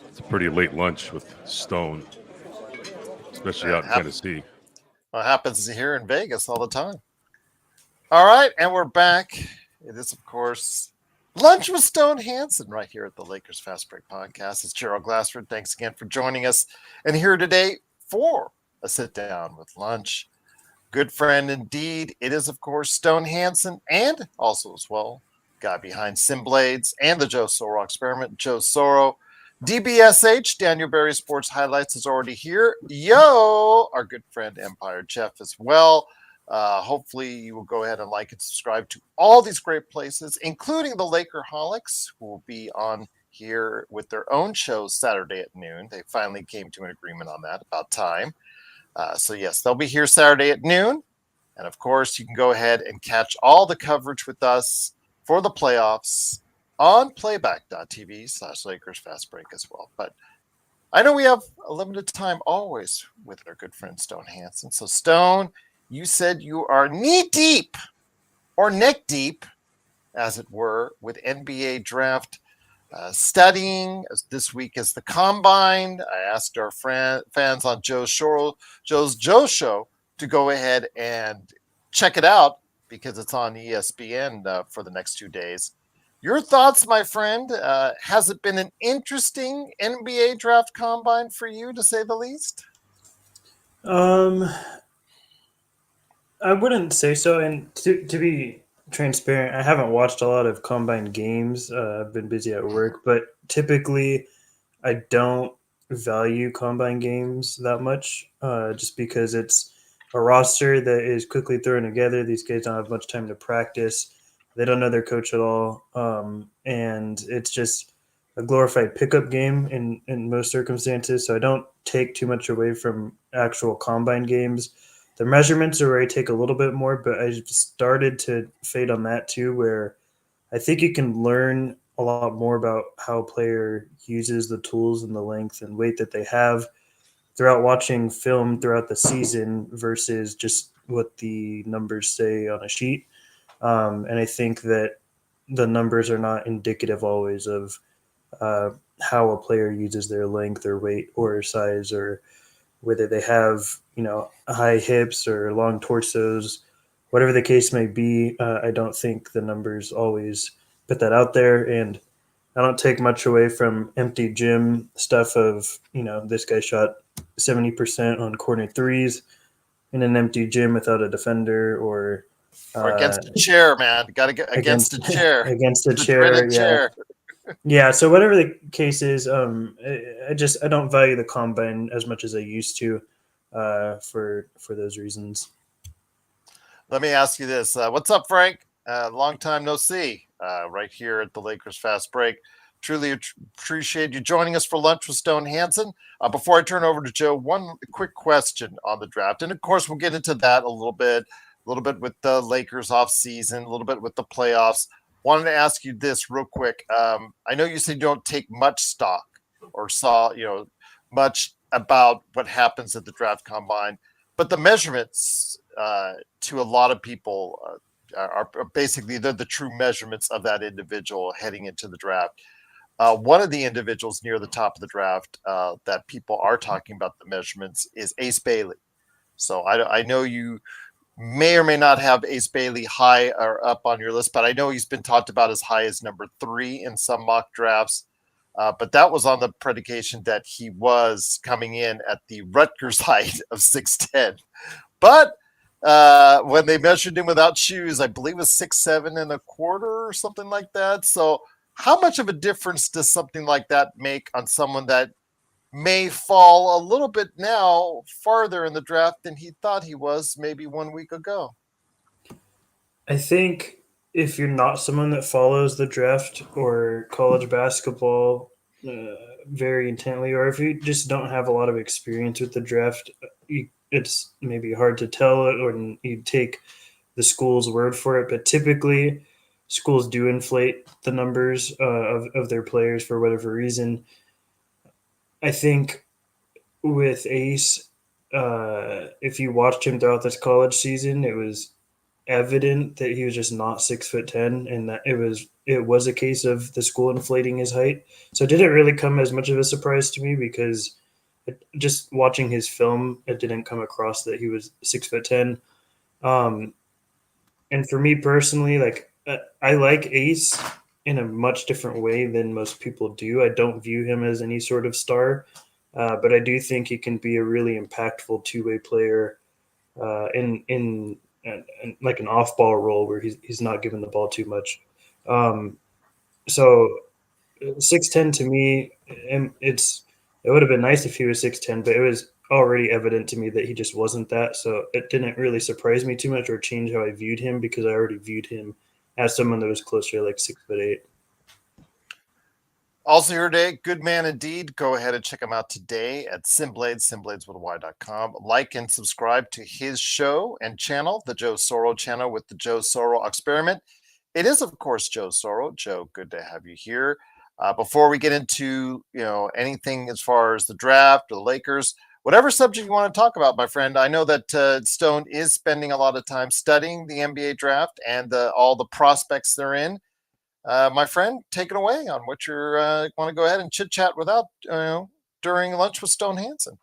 It's a pretty late lunch with Stone, especially out in Tennessee. What happens here in Vegas all the time. All right, and we're back. It is, of course, Lunch with Stone Hansen right here at the Lakers Fast Break Podcast. It's Gerald Glassford. Thanks again for joining us. And here today for a sit down with lunch. Good friend indeed. It is, of course, Stone Hansen, and also as well, guy behind Simblades and the Joe Soro Experiment, Joe Soro. DBSH, Daniel Berry Sports Highlights, is already here. Yo, our good friend Empire Jeff as well. Hopefully you will go ahead and like and subscribe to all these great places, including the Lakerholics, who will be on here with their own shows Saturday at noon. They finally came to an agreement on that, about time. So yes, they'll be here Saturday at noon. And of course, you can go ahead and catch all the coverage with us for the playoffs on playback.tv/Lakers Fast Break as well. But I know we have a limited time always with our good friend Stone Hansen. So Stone, you said you are knee deep or neck deep, as it were, with NBA draft studying. This week is the Combine. I asked our fans on Joe's Joe Show to go ahead and check it out because it's on ESPN for the next 2 days. Your thoughts, my friend? Has it been an interesting NBA draft combine for you, to say the least? I wouldn't say so. And to be transparent, I haven't watched a lot of combine games. I've been busy at work, but typically I don't value combine games that much just because it's a roster that is quickly thrown together. These guys don't have much time to practice. They don't know their coach at all. And it's just a glorified pickup game in most circumstances. So I don't take too much away from actual combine games. The measurements are where I take a little bit more, but I started to fade on that too, where I think you can learn a lot more about how a player uses the tools and the length and weight that they have throughout watching film throughout the season versus just what the numbers say on a sheet. And I think that the numbers are not indicative always of how a player uses their length or weight or size, or whether they have, high hips or long torsos, whatever the case may be. I don't think the numbers always put that out there. And I don't take much away from empty gym stuff of, this guy shot 70% on corner threes in an empty gym without a defender, or against a chair, man. Got to get against a chair. Against a chair, yeah. Chair. Yeah, so whatever the case is, I don't value the combine as much as I used to for those reasons. Let me ask you this. What's up, Frank? Long time no see right here at the Lakers Fast Break. Truly appreciate you joining us for Lunch with Stone Hansen. Before I turn over to Joe, one quick question on the draft. And, of course, we'll get into that a little bit with the Lakers off season, a little bit with the playoffs. Wanted to ask you this real quick. I know you said you don't take much stock or saw, much about what happens at the draft combine, but the measurements to a lot of people are basically they're the true measurements of that individual heading into the draft. One of the individuals near the top of the draft that people are talking about the measurements is Ace Bailey. So I know you may or may not have Ace Bailey high or up on your list, but I know he's been talked about as high as number 3 in some mock drafts. But that was on the predication that he was coming in at the Rutgers height of 6'10". But when they measured him without shoes, I believe it was 6'7" and a quarter or something like that. So how much of a difference does something like that make on someone that may fall a little bit now farther in the draft than he thought he was maybe 1 week ago? I think if you're not someone that follows the draft or college basketball very intently, or if you just don't have a lot of experience with the draft, it's maybe hard to tell it, or you take the school's word for it. But typically, schools do inflate the numbers of their players for whatever reason. I think with Ace, if you watched him throughout this college season, it was evident that he was just not 6'10", and that it was a case of the school inflating his height. So it didn't really come as much of a surprise to me because just watching his film, it didn't come across that he was 6'10". Um, and for me personally, like I like Ace in a much different way than most people do. I don't view him as any sort of star, but I do think he can be a really impactful two-way player in like an off-ball role where he's not given the ball too much. Um, so 6'10" to me, and it would have been nice if he was 6'10", but it was already evident to me that he just wasn't that. So it didn't really surprise me too much or change how I viewed him because I already viewed him as someone that was closer to like 6'8". Also here today, good man indeed. Go ahead and check him out today at simbladeswithY.com. Like and subscribe to his show and channel, the Joe Soro channel with the Joe Soro Experiment. It is, of course, Joe Soro. Joe, good to have you here. Before we get into anything as far as the draft or the Lakers, whatever subject you want to talk about, my friend, I know that Stone is spending a lot of time studying the NBA draft and all the prospects they're in. My friend, take it away on what you're want to go ahead and chit chat without during lunch with Stone Hansen.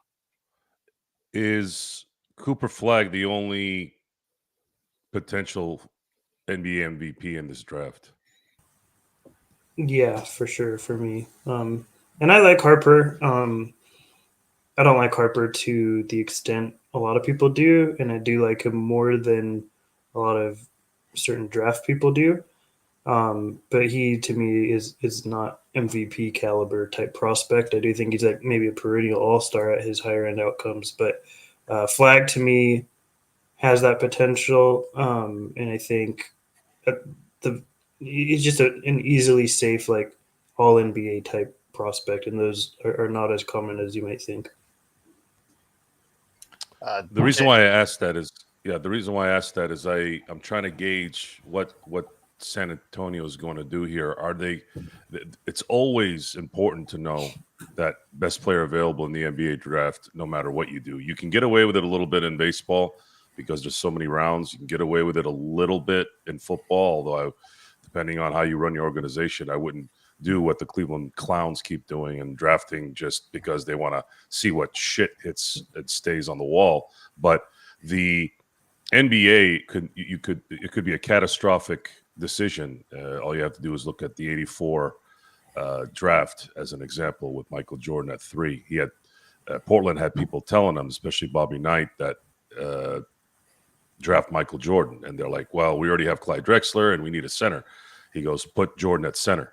Is Cooper Flag the only potential NBA MVP in this draft? Yeah, for sure for me. And I like Harper. I don't like Harper to the extent a lot of people do, and I do like him more than a lot of certain draft people do. But he to me is not MVP caliber type prospect. I do think he's like maybe a perennial all star at his higher end outcomes, but Flag to me has that potential, and I think the he's just an easily safe like all NBA type prospect, and those are not as common as you might think. The reason why I asked that is, I'm trying to gauge what San Antonio is going to do here. It's always important to know that best player available in the NBA draft, no matter what you do. You can get away with it a little bit in baseball because there's so many rounds. You can get away with it a little bit in football, although depending on how you run your organization, I wouldn't do what the Cleveland Clowns keep doing and drafting just because they want to see what shit it stays on the wall. But the NBA it could be a catastrophic decision. All you have to do is look at the '84 draft as an example with Michael Jordan at 3. He had Portland had people telling him, especially Bobby Knight, that draft Michael Jordan, and they're like, "Well, we already have Clyde Drexler, and we need a center." He goes, "Put Jordan at center."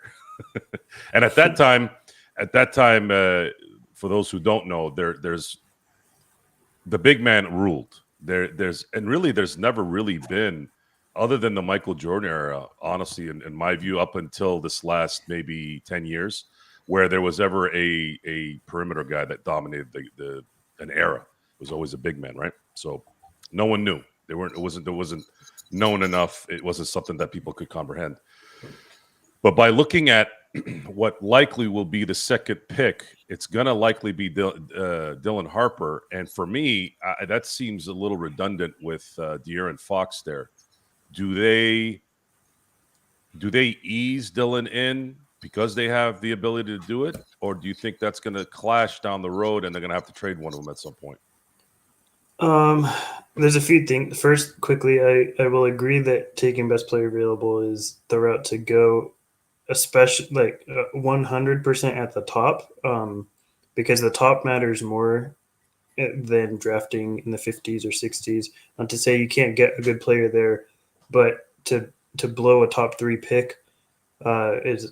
And at that time, for those who don't know, there's the big man ruled. There's never really been, other than the Michael Jordan era, honestly, in my view, up until this last maybe 10 years, where there was ever a perimeter guy that dominated an era. It was always a big man, right? So no one knew. It wasn't known enough. It wasn't something that people could comprehend. But by looking at what likely will be the second pick, it's going to likely be Dylan Harper. And for me, that seems a little redundant with De'Aaron Fox there. Do they ease Dylan in because they have the ability to do it? Or do you think that's going to clash down the road and they're going to have to trade one of them at some point? There's a few things. First, quickly, I will agree that taking best player available is the route to go, especially like 100% at the top, because the top matters more than drafting in the 50s or 60s. Not to say you can't get a good player there, but to blow a top 3 pick is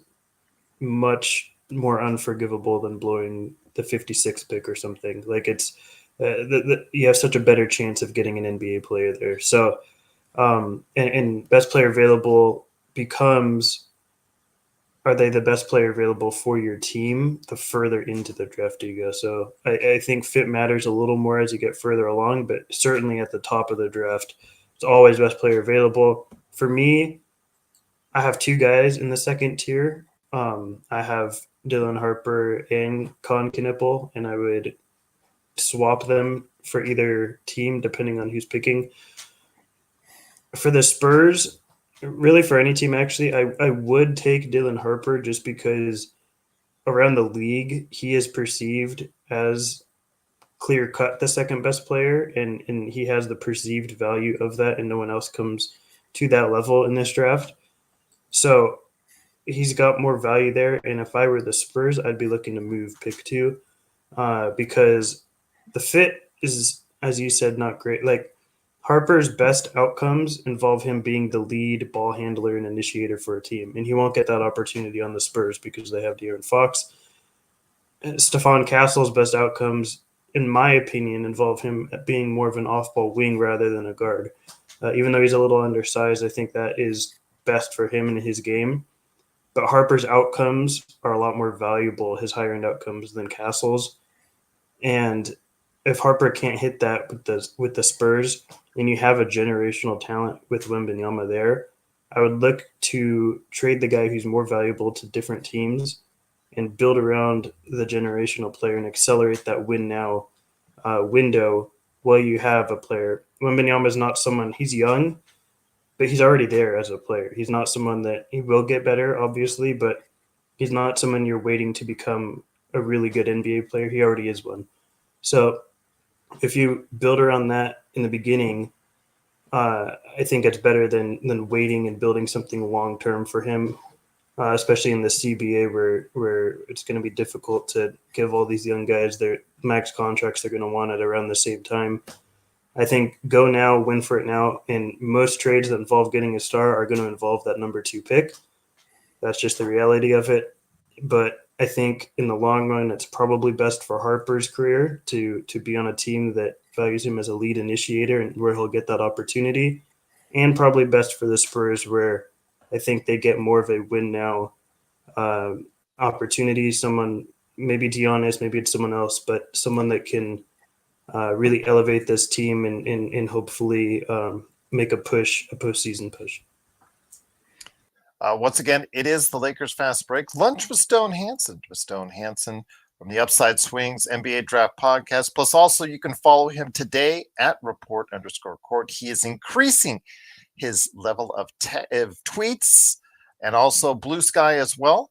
much more unforgivable than blowing the 56th pick or something. Like it's you have such a better chance of getting an NBA player there. So and best player available becomes, are they the best player available for your team the further into the draft you go? So I think fit matters a little more as you get further along, but certainly at the top of the draft, it's always best player available. For me, I have 2 guys in the second tier. I have Dylan Harper and Con Knippel, and I would swap them for either team, depending on who's picking. For the Spurs, really for any team, actually, I would take Dylan Harper just because around the league, he is perceived as clear cut the second best player, and he has the perceived value of that, and no one else comes to that level in this draft. So he's got more value there. And if I were the Spurs, I'd be looking to move pick 2 because the fit is, as you said, not great. Like Harper's best outcomes involve him being the lead ball handler and initiator for a team, and he won't get that opportunity on the Spurs because they have De'Aaron Fox. Stephon Castle's best outcomes, in my opinion, involve him being more of an off-ball wing rather than a guard. Even though he's a little undersized, I think that is best for him in his game. But Harper's outcomes are a lot more valuable, his higher-end outcomes, than Castle's. And if Harper can't hit that with the Spurs, and you have a generational talent with Wembanyama there, I would look to trade the guy who's more valuable to different teams and build around the generational player and accelerate that win now window while you have a player. Wembanyama is not someone, he's young, but he's already there as a player. He's not someone that he will get better, obviously, but he's not someone you're waiting to become a really good NBA player. He already is one. So if you build around that in the beginning, I think it's better than waiting and building something long term for him, especially in the CBA where it's going to be difficult to give all these young guys their max contracts they're going to want at around the same time. I think go now, win for it now, and most trades that involve getting a star are going to involve that number 2 pick. That's just the reality of it. But I think in the long run, it's probably best for Harper's career to be on a team that values him as a lead initiator and where he'll get that opportunity, and probably best for the Spurs where I think they get more of a win now opportunity. Someone, maybe Giannis, maybe it's someone else, but someone that can really elevate this team and hopefully make a postseason push. Once again, it is the Lakers Fast Break. Lunch with Stone Hansen. From the Upside Swings NBA Draft Podcast. Plus, also, you can follow him today at report_court. He is increasing his level of tweets and also Blue Sky as well.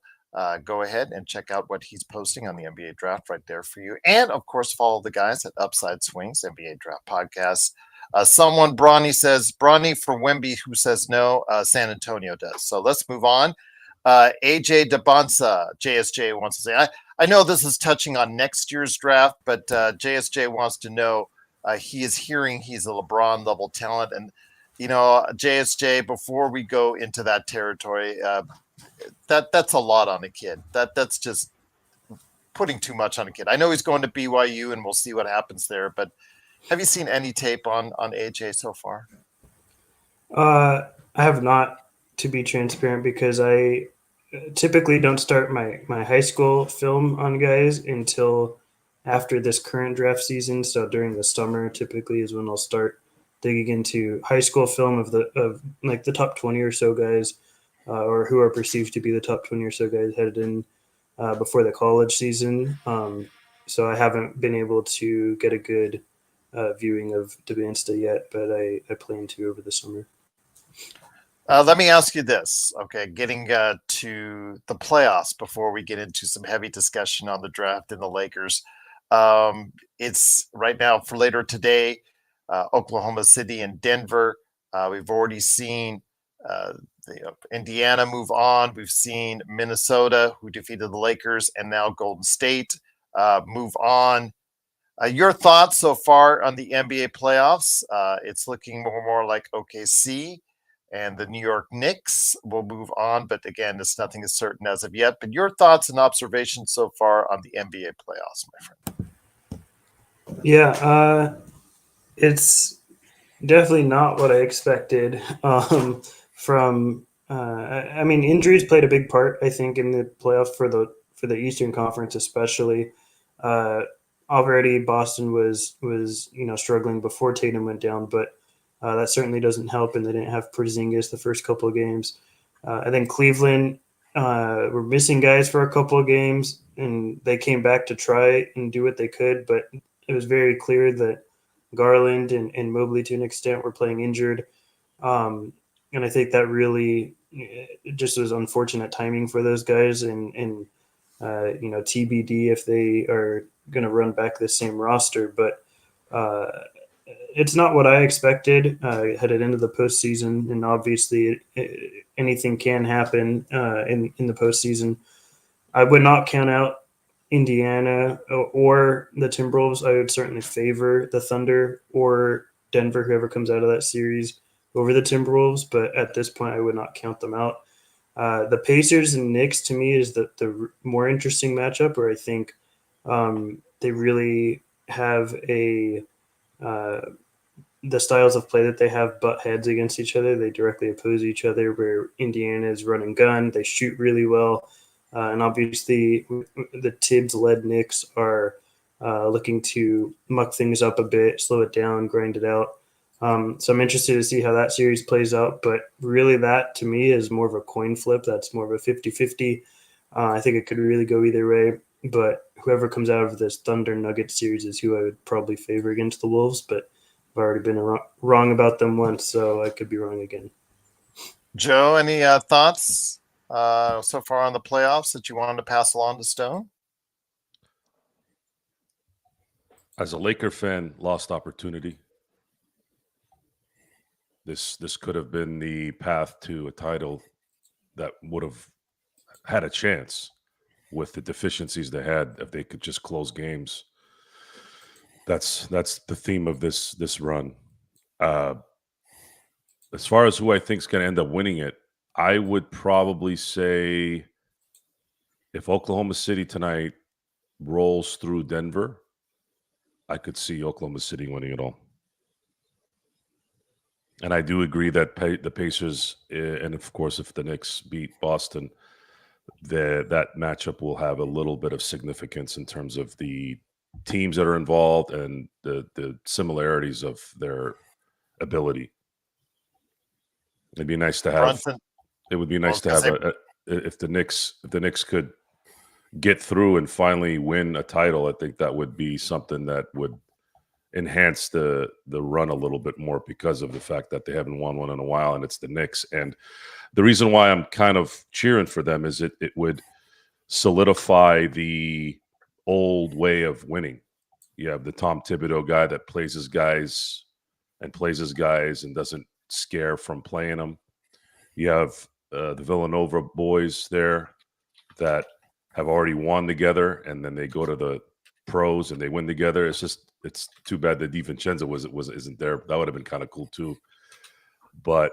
Go ahead and check out what he's posting on the NBA Draft right there for you. And, of course, follow the guys at Upside Swings NBA Draft Podcast. Someone, Bronny for Wemby, who says no, San Antonio does. So let's move on. AJ Dabansa, JSJ wants to say, I know this is touching on next year's draft, but JSJ wants to know, he is hearing he's a LeBron level talent. And, JSJ, before we go into that territory, that's a lot on a kid. That's just putting too much on a kid. I know he's going to BYU and we'll see what happens there, but have you seen any tape on AJ so far? I have not, to be transparent, because I typically don't start my high school film on guys until after this current draft season. So during the summer, typically is when I'll start digging into high school film of the top 20 or so guys, or who are perceived to be the top 20 or so guys headed in before the college season. So I haven't been able to get a good viewing of Dabansta yet, but I plan to over the summer. Let me ask you this, okay, getting to the playoffs before we get into some heavy discussion on the draft and the Lakers. It's right now for later today, Oklahoma City and Denver. We've already seen Indiana move on. We've seen Minnesota, who defeated the Lakers, and now Golden State move on. Your thoughts so far on the NBA playoffs? It's looking more like OKC and the New York Knicks will move on. But again, nothing is certain as of yet. But your thoughts and observations so far on the NBA playoffs, my friend? Yeah, it's definitely not what I expected from I mean, injuries played a big part, I think, in the playoffs for the Eastern Conference, especially. Already Boston was struggling before Tatum went down, but that certainly doesn't help, and they didn't have Porzingis the first couple of games. I think Cleveland were missing guys for a couple of games, and they came back to try and do what they could, but it was very clear that Garland and Mobley to an extent were playing injured. And I think that really it just was unfortunate timing for those guys. And TBD if they are going to run back the same roster. But it's not what I expected headed into the postseason. And obviously, anything can happen in the postseason. I would not count out Indiana or the Timberwolves. I would certainly favor the Thunder or Denver, whoever comes out of that series, over the Timberwolves. But at this point, I would not count them out. The Pacers and Knicks, to me, is the more interesting matchup, where I think they really have the styles of play that they have butt heads against each other. They directly oppose each other, where Indiana is run and gun. They shoot really well. And obviously, the Tibbs-led Knicks are looking to muck things up a bit, slow it down, grind it out. So I'm interested to see how that series plays out. But really, that to me is more of a coin flip. That's more of a 50-50. I think it could really go either way. But whoever comes out of this Thunder Nugget series is who I would probably favor against the Wolves. But I've already been wrong about them once, so I could be wrong again. Joe, any thoughts so far on the playoffs that you wanted to pass along to Stone? As a Laker fan, lost opportunity. This could have been the path to a title that would have had a chance with the deficiencies they had if they could just close games. That's the theme of this run. As far as who I think is going to end up winning it, I would probably say if Oklahoma City tonight rolls through Denver, I could see Oklahoma City winning it all. And I do agree that the Pacers, and of course, if the Knicks beat Boston, that matchup will have a little bit of significance in terms of the teams that are involved and the similarities of their ability. It'd be nice to have. Brunson. It would be nice to have if the Knicks could get through and finally win a title. I think that would be something that would enhance the run a little bit more because of the fact that they haven't won one in a while, and it's the Knicks. And the reason why I'm kind of cheering for them is it would solidify the old way of winning. You have the Tom Thibodeau guy that plays his guys and doesn't scare from playing them. You have the Villanova boys there that have already won together, and then they go to the pros and they win together. It's too bad that DiVincenzo isn't there. That would have been kind of cool too. But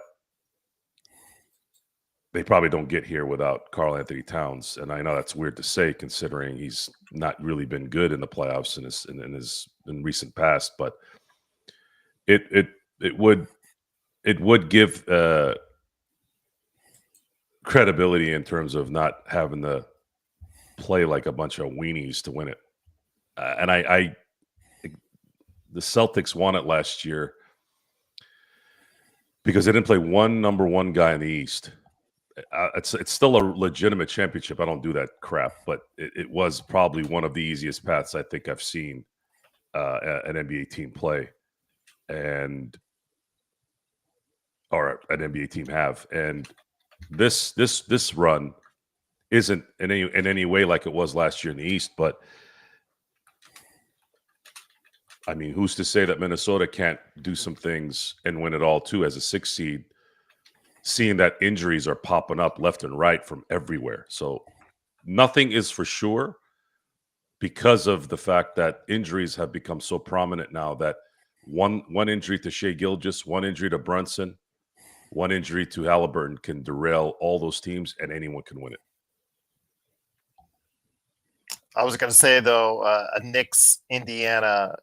they probably don't get here without Karl Anthony Towns, and I know that's weird to say considering he's not really been good in the playoffs in recent past. But it would give credibility in terms of not having to play like a bunch of weenies to win it. And the Celtics won it last year because they didn't play one number one guy in the East. It's still a legitimate championship. I don't do that crap, but it was probably one of the easiest paths I think I've seen an NBA team play, or an NBA team have. And this run isn't in any way like it was last year in the East, but I mean, who's to say that Minnesota can't do some things and win it all too as a 6 seed, seeing that injuries are popping up left and right from everywhere. So nothing is for sure because of the fact that injuries have become so prominent now that one injury to Shai Gilgeous, one injury to Brunson, one injury to Halliburton can derail all those teams and anyone can win it. I was going to say, though, a Knicks Indiana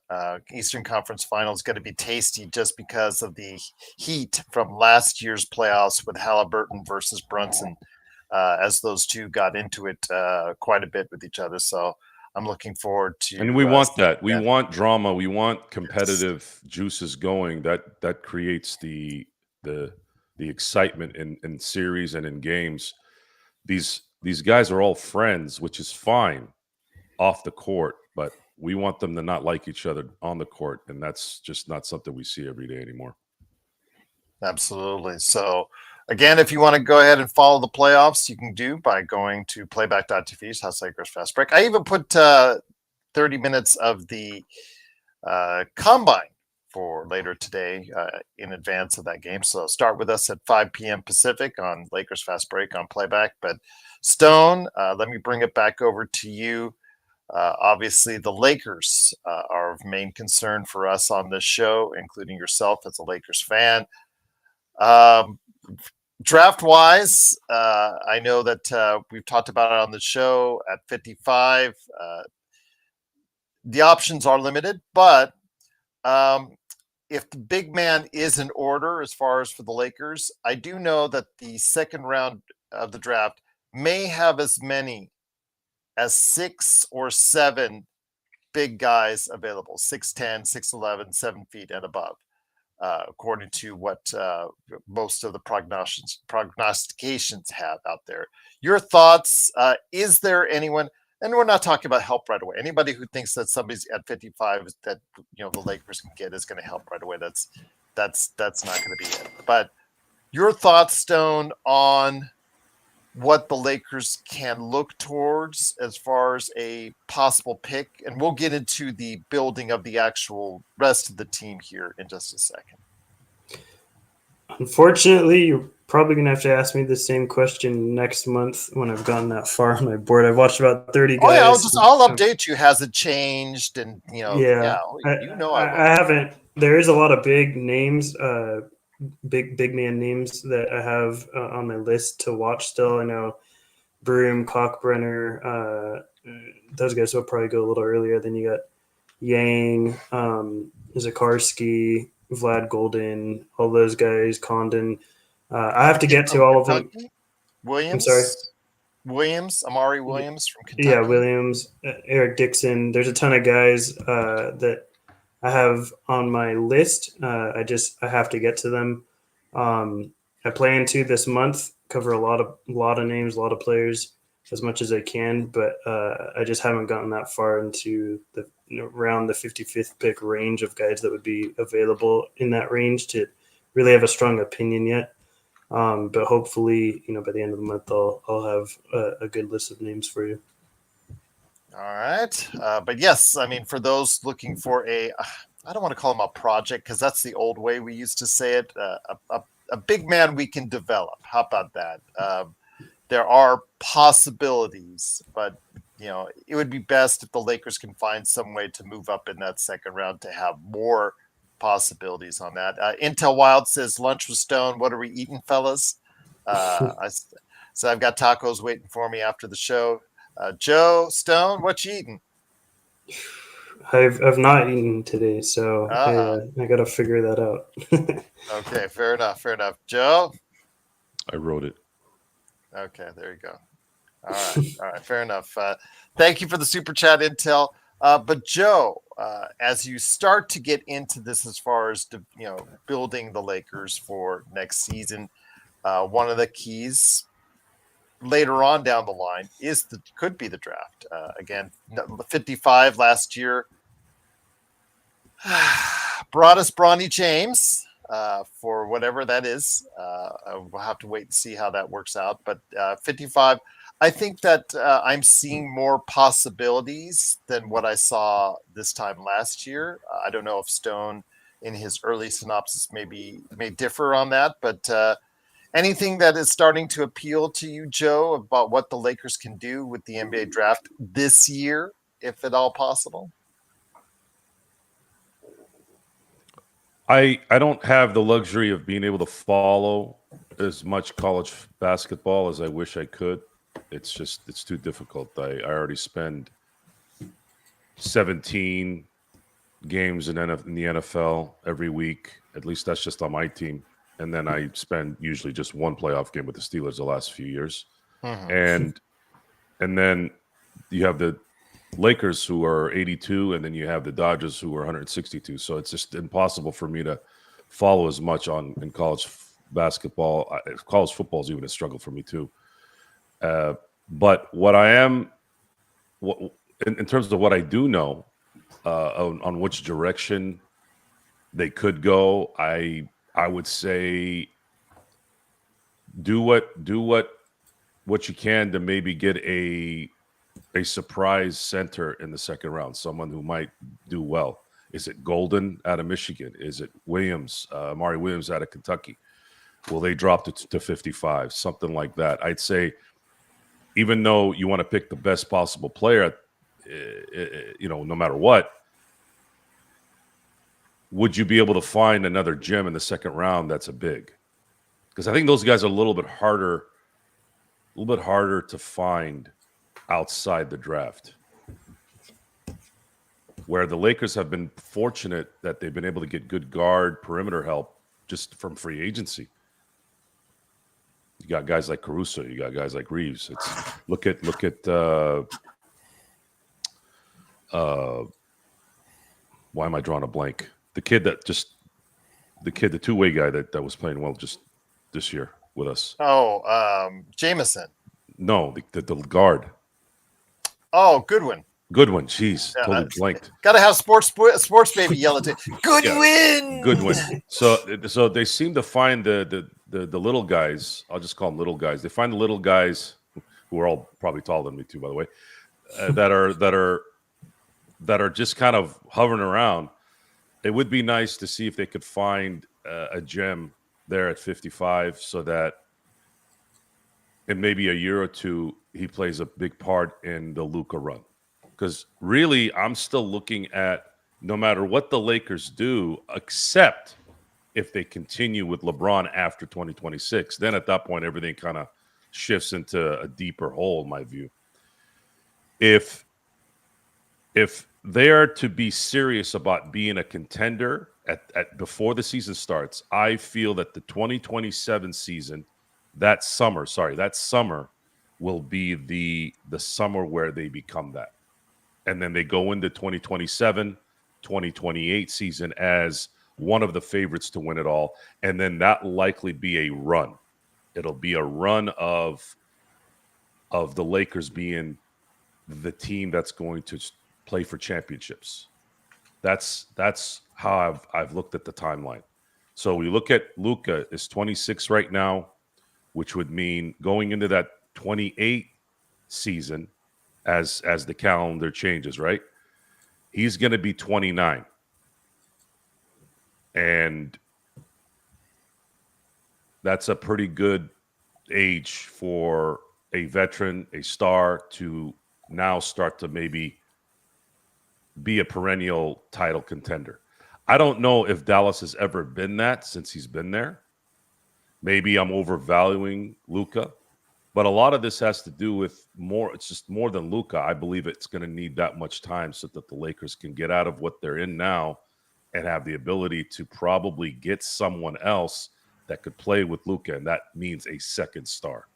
Eastern Conference Final is going to be tasty just because of the heat from last year's playoffs with Halliburton versus Brunson, as those two got into it quite a bit with each other. So I'm looking forward to. And we want that. We want drama. We want competitive juices going. That creates the excitement in series and in games. These guys are all friends, which is fine off the court, but we want them to not like each other on the court, and that's just not something we see every day anymore. Absolutely. So, again, if you want to go ahead and follow the playoffs, you can do by going to playback.tv's Lakers Fast Break. I even put 30 minutes of the combine for later today in advance of that game. So start with us at 5 p.m. Pacific on Lakers Fast Break on Playback. But Stone, let me bring it back over to you. Obviously, the Lakers are of main concern for us on this show, including yourself as a Lakers fan. Draft wise, I know that we've talked about it on the show at 55. The options are limited, but if the big man is in order as far as for the Lakers, I do know that the second round of the draft may have as many as 6 or 7 big guys available, 6'10", 6'11", 7 feet and above. According to what most of the prognostications have out there. Your thoughts, is there anyone, and we're not talking about help right away, anybody who thinks that somebody's at 55 that the Lakers can get is going to help right away, that's not going to be it. But your thoughts, Stone, on what the Lakers can look towards as far as a possible pick, and we'll get into the building of the actual rest of the team here in just a second. Unfortunately, you're probably going to have to ask me the same question next month when I've gotten that far on my board. I've watched about 30 guys. I'll update you. Has it changed? And I haven't. There is a lot of big names, big man names that I have on my list to watch still. I know Broom, Kalkbrenner, those guys will probably go a little earlier. Then you got Yang, Zakarski, Vlad Golden, all those guys, Condon. I have to get to all of them. Williams? I'm sorry. Amari Williams from Kentucky. Yeah, Williams, Eric Dixon. There's a ton of guys that I have on my list. I have to get to them. I plan to this month cover a lot of names, a lot of players as much as I can, but I just haven't gotten that far into around the 55th pick range of guys that would be available in that range to really have a strong opinion yet. But hopefully, by the end of the month, I'll have a good list of names for you. All right. But yes, I mean, for those looking for I don't want to call him a project because that's the old way we used to say it, a big man we can develop. How about that? There are possibilities, but it would be best if the Lakers can find some way to move up in that second round to have more possibilities on that. Intel Wild says, lunch with Stone. What are we eating, fellas? So I've got tacos waiting for me after the show. Joe, Stone, what you eating? I've not eaten today, so I got to figure that out. Okay, fair enough. Joe? I wrote it. Okay, there you go. All right, fair enough. Thank you for the super chat, Intel. But Joe, as you start to get into this, as far as building the Lakers for next season, one of the keys later on down the line could be the draft. Again, 55 last year brought us Bronny James. For whatever that is, we'll have to wait and see how that works out. But 55, I think that I'm seeing more possibilities than what I saw this time last year. I don't know if Stone, in his early synopsis, may differ on that. But anything that is starting to appeal to you, Joe, about what the Lakers can do with the NBA draft this year, if at all possible? I don't have the luxury of being able to follow as much college basketball as I wish I could. It's too difficult. I already spend 17 games in the NFL every week. At least that's just on my team. And then I spend usually just one playoff game with the Steelers the last few years. And then you have the Lakers who are 82, and then you have the Dodgers who are 162. So it's just impossible for me to follow as much in college basketball. College football is even a struggle for me too. But what I am, in terms of what I do know, on which direction they could go. I would say do what you can to maybe get a surprise center in the second round, someone who might do well. Is it Golden out of Michigan? Is it Williams, Amari Williams out of Kentucky? Will they drop to 55? Something like that. I'd say, even though you want to pick the best possible player, no matter what, would you be able to find another gem in the second round that's a big? Because I think those guys are a little bit harder to find outside the draft. Where the Lakers have been fortunate that they've been able to get good guard perimeter help just from free agency. You got guys like Caruso, you got guys like Reeves. It's look at why am I drawing a blank? The two-way guy that was playing well just this year with us. Jameson. No, the guard. Oh, Goodwin. Goodwin, jeez, totally blanked. Gotta have sports baby yell at it. Goodwin. Yeah, Goodwin. So they seem to find the little guys. I'll just call them little guys. They find the little guys who are all probably taller than me too, by the way, that are just kind of hovering around. It would be nice to see if they could find a gem there at 55, so that in maybe a year or two he plays a big part in the Luka run. Because really, I'm still looking at, no matter what the Lakers do, except if they continue with LeBron after 2026, then at that point, everything kind of shifts into a deeper hole, in my view. If they are to be serious about being a contender at before the season starts, I feel that the 2027 season, that summer will be the summer where they become that. And then they go into 2027, 2028 season as one of the favorites to win it all. And then that likely be a run. It'll be a run of the Lakers being the team that's going to play for championships. That's how I've looked at the timeline. So we look at Luka is 26 right now, which would mean going into that 28 season, as the calendar changes, right? He's going to be 29. And that's a pretty good age for a veteran, a star, to now start to maybe be a perennial title contender. I don't know if Dallas has ever been that since he's been there. Maybe I'm overvaluing Luka. But a lot of this has to do with more. It's just more than Luka. I believe it's going to need that much time so that the Lakers can get out of what they're in now and have the ability to probably get someone else that could play with Luka, and that means a second star.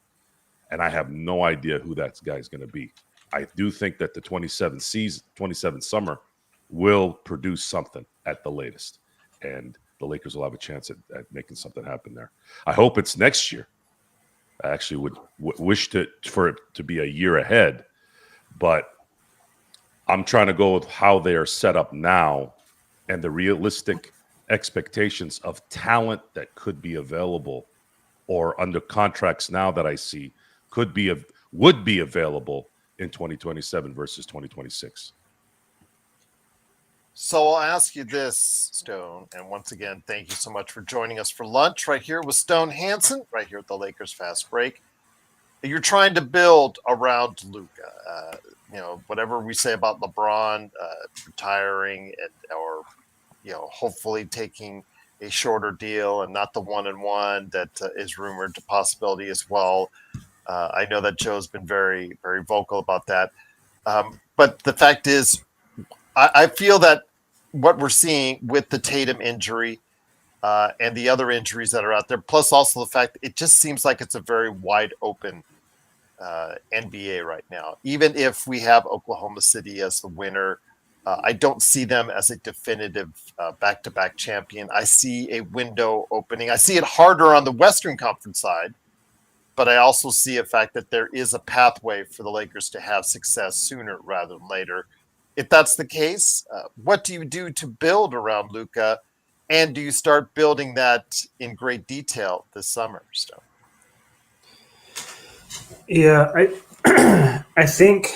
And I have no idea who that guy is going to be. I do think that the 27 summer will produce something at the latest, and the Lakers will have a chance at making something happen there. I hope it's next year. I actually would wish for it to be a year ahead, but I'm trying to go with how they are set up now and the realistic expectations of talent that could be available or under contracts now that I see would be available in 2027 versus 2026. So I'll ask you this, Stone, and once again, thank you so much for joining us for lunch right here with Stone Hansen, right here at the Lakers Fast Break. You're trying to build around Luka. Whatever we say about LeBron retiring or hopefully taking a shorter deal and not the 1-and-1 that is rumored to possibility as well. I know that Joe's been very, very vocal about that. But the fact is, I feel that what we're seeing with the Tatum injury and the other injuries that are out there, plus also the fact it just seems like it's a very wide open NBA right now. Even if we have Oklahoma City as the winner, I don't see them as a definitive back-to-back champion. I see a window opening. I see it harder on the Western Conference side, but I also see a fact that there is a pathway for the Lakers to have success sooner rather than later if that's the case, what do you do to build around Luka? And do you start building that in great detail this summer, Stone? Yeah, I think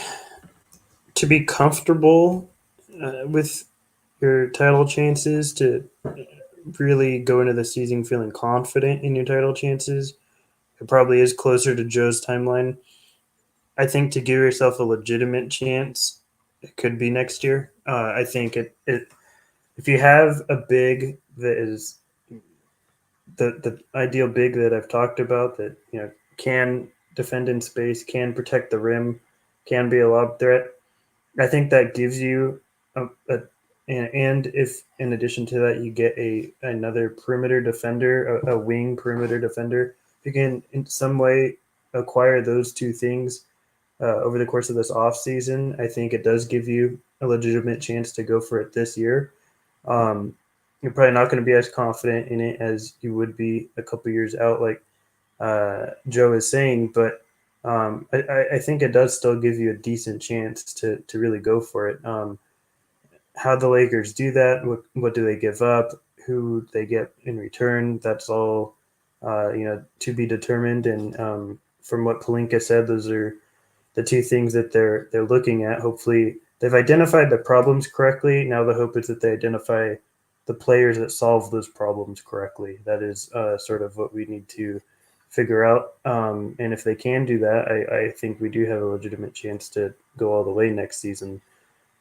to be comfortable with your title chances, to really go into the season feeling confident in your title chances, it probably is closer to Joe's timeline. I think to give yourself a legitimate chance, it could be next year. I think it if you have a big that is the ideal big that I've talked about, that can defend in space, can protect the rim, can be a lob threat. I think that gives you and if in addition to that you get another perimeter defender, a wing perimeter defender, if you can in some way acquire those two things over the course of this off season, I think it does give you a legitimate chance to go for it this year. You're probably not going to be as confident in it as you would be a couple years out, like Joe is saying, but I think it does still give you a decent chance to really go for it. How the Lakers do that, what do they give up, who they get in return, that's all to be determined. And from what Palinka said, those are the two things that they're looking at. Hopefully, they've identified the problems correctly. Now the hope is that they identify the players that solve those problems correctly. That is sort of what we need to figure out. And if they can do that, I think we do have a legitimate chance to go all the way next season.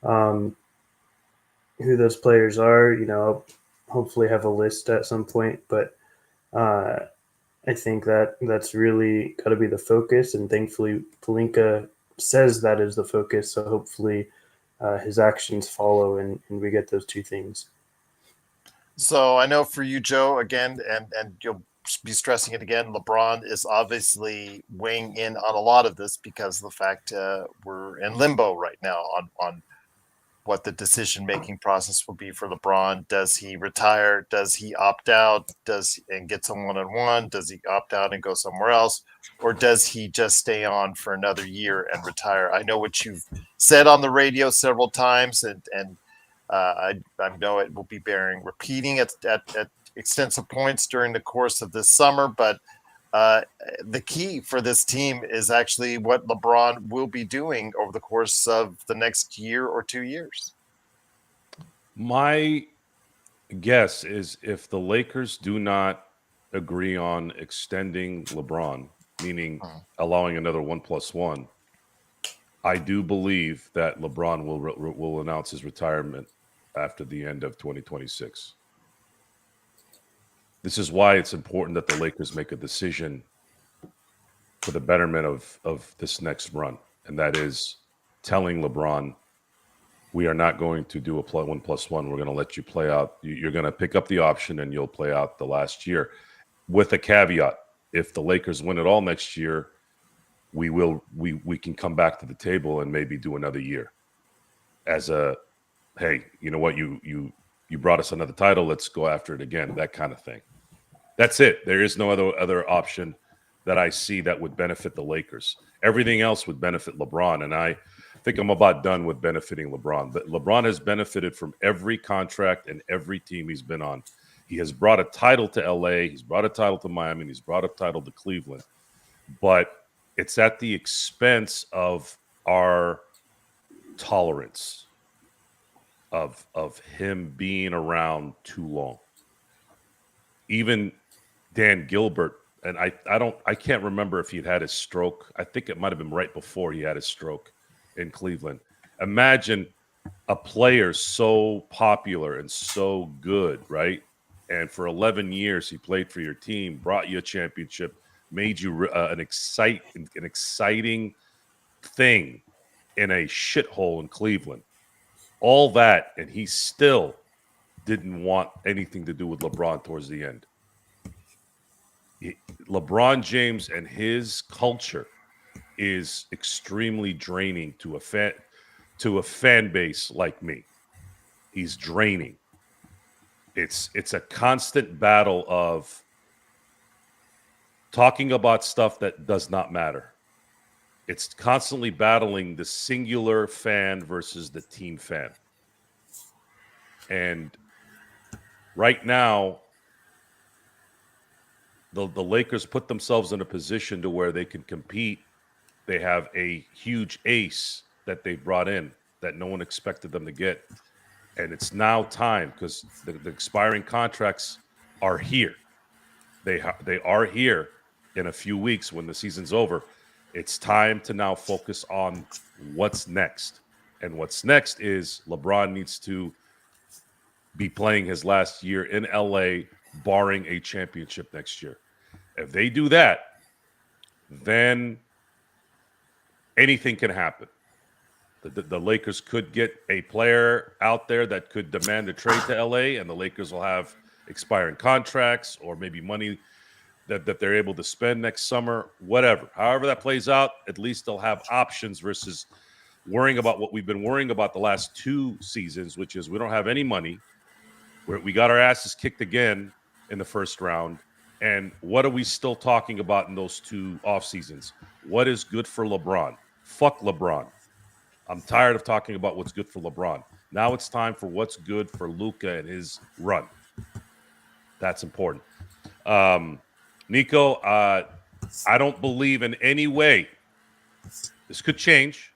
Who those players are, I'll hopefully have a list at some point, but I think that's really got to be the focus. And thankfully, Palinka says that is the focus. So hopefully his actions follow and we get those two things. So I know for you, Joe, again, and you'll be stressing it again, LeBron is obviously weighing in on a lot of this because of the fact we're in limbo right now on what the decision-making process will be for LeBron. Does he retire? Does he opt out? And get some one-on-one? Does he opt out and go somewhere else? Or does he just stay on for another year and retire? I know what you've said on the radio several times, and I know it will be bearing repeating at extensive points during the course of this summer, but the key for this team is actually what LeBron will be doing over the course of the next year or 2 years. My guess is if the Lakers do not agree on extending LeBron, meaning allowing another 1+1, I do believe that LeBron will announce his retirement after the end of 2026. This is why it's important that the Lakers make a decision for the betterment of this next run, and that is telling LeBron, we are not going to do a 1+1. We're going to let you play out. You're going to pick up the option and you'll play out the last year, with a caveat: if the Lakers win it all next year, we can come back to the table and maybe do another year as a, hey, you know what, you brought us another title, let's go after it again, that kind of thing. That's it. There is no other option that I see that would benefit the Lakers. Everything else would benefit LeBron, and I think I'm about done with benefiting LeBron. But LeBron has benefited from every contract and every team he's been on. He has brought a title to LA, he's brought a title to Miami, and he's brought a title to Cleveland. But it's at the expense of our tolerance of him being around too long. Even Dan Gilbert, and I can't remember if he'd had his stroke. I think it might have been right before he had his stroke in Cleveland. Imagine a player so popular and so good, right? And for 11 years he played for your team, brought you a championship, made you an exciting thing in a shithole in Cleveland. All that, and he still didn't want anything to do with LeBron towards the end. LeBron James and his culture is extremely draining to a fan base like me. He's draining. It's a constant battle of talking about stuff that does not matter. It's constantly battling the singular fan versus the team fan. And right now, the Lakers put themselves in a position to where they can compete. They have a huge ace that they brought in that no one expected them to get. And it's now time because the expiring contracts are here. They are here in a few weeks when the season's over. It's time to now focus on what's next. And what's next is LeBron needs to be playing his last year in LA, barring a championship next year. If they do that, then anything can happen. The Lakers could get a player out there that could demand a trade to LA, and the Lakers will have expiring contracts or maybe money that they're able to spend next summer, whatever. However that plays out, at least they'll have options versus worrying about what we've been worrying about the last 2 seasons, which is we don't have any money. We got our asses kicked again in the first round. And what are we still talking about in those 2 off seasons? What is good for LeBron? Fuck LeBron. I'm tired of talking about what's good for LeBron. Now it's time for what's good for Luka and his run. That's important. Nico, I don't believe in any way. This could change.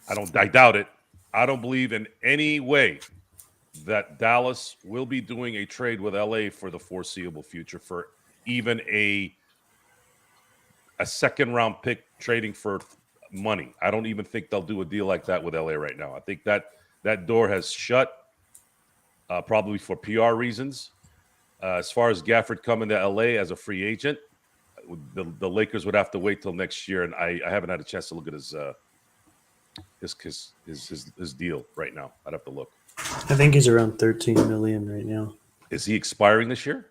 I doubt it. I don't believe in any way that Dallas will be doing a trade with LA for the foreseeable future for even a second round pick trading for money. I don't even think they'll do a deal like that with LA right now. I think that door has shut, probably for PR reasons. As far as Gafford coming to LA as a free agent, the Lakers would have to wait till next year, and I haven't had a chance to look at his deal right now. I'd have to look. I think he's around 13 million right now. Is he expiring this year?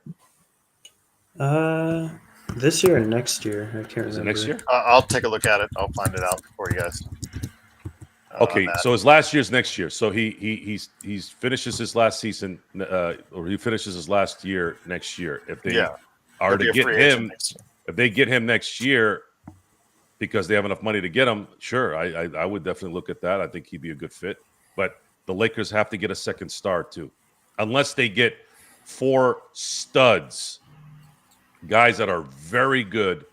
This year and next year. I can't remember. Is it next year? I'll take a look at it. I'll find it out for you guys. Okay, so his last year's next year. So he finishes his last season, or he finishes his last year next year. If they are to get him, if they get him next year, because they have enough money to get him, sure, I would definitely look at that. I think he'd be a good fit. But the Lakers have to get a second star too, unless they get 4 studs, guys that are very good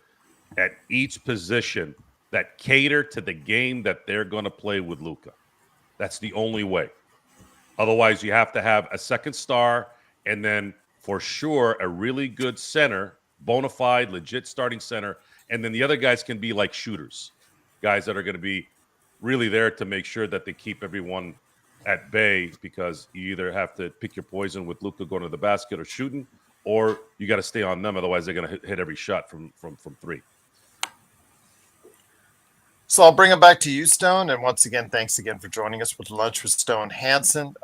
at each position that cater to the game that they're going to play with Luka. That's the only way. Otherwise, you have to have a second star and then for sure a really good center, bona fide, legit starting center. And then the other guys can be like shooters, guys that are going to be really there to make sure that they keep everyone at bay, because you either have to pick your poison with Luka going to the basket or shooting, or you got to stay on them. Otherwise, they're going to hit every shot from 3. So I'll bring it back to you, Stone. And once again, thanks again for joining us with Lunch with Stone Hansen.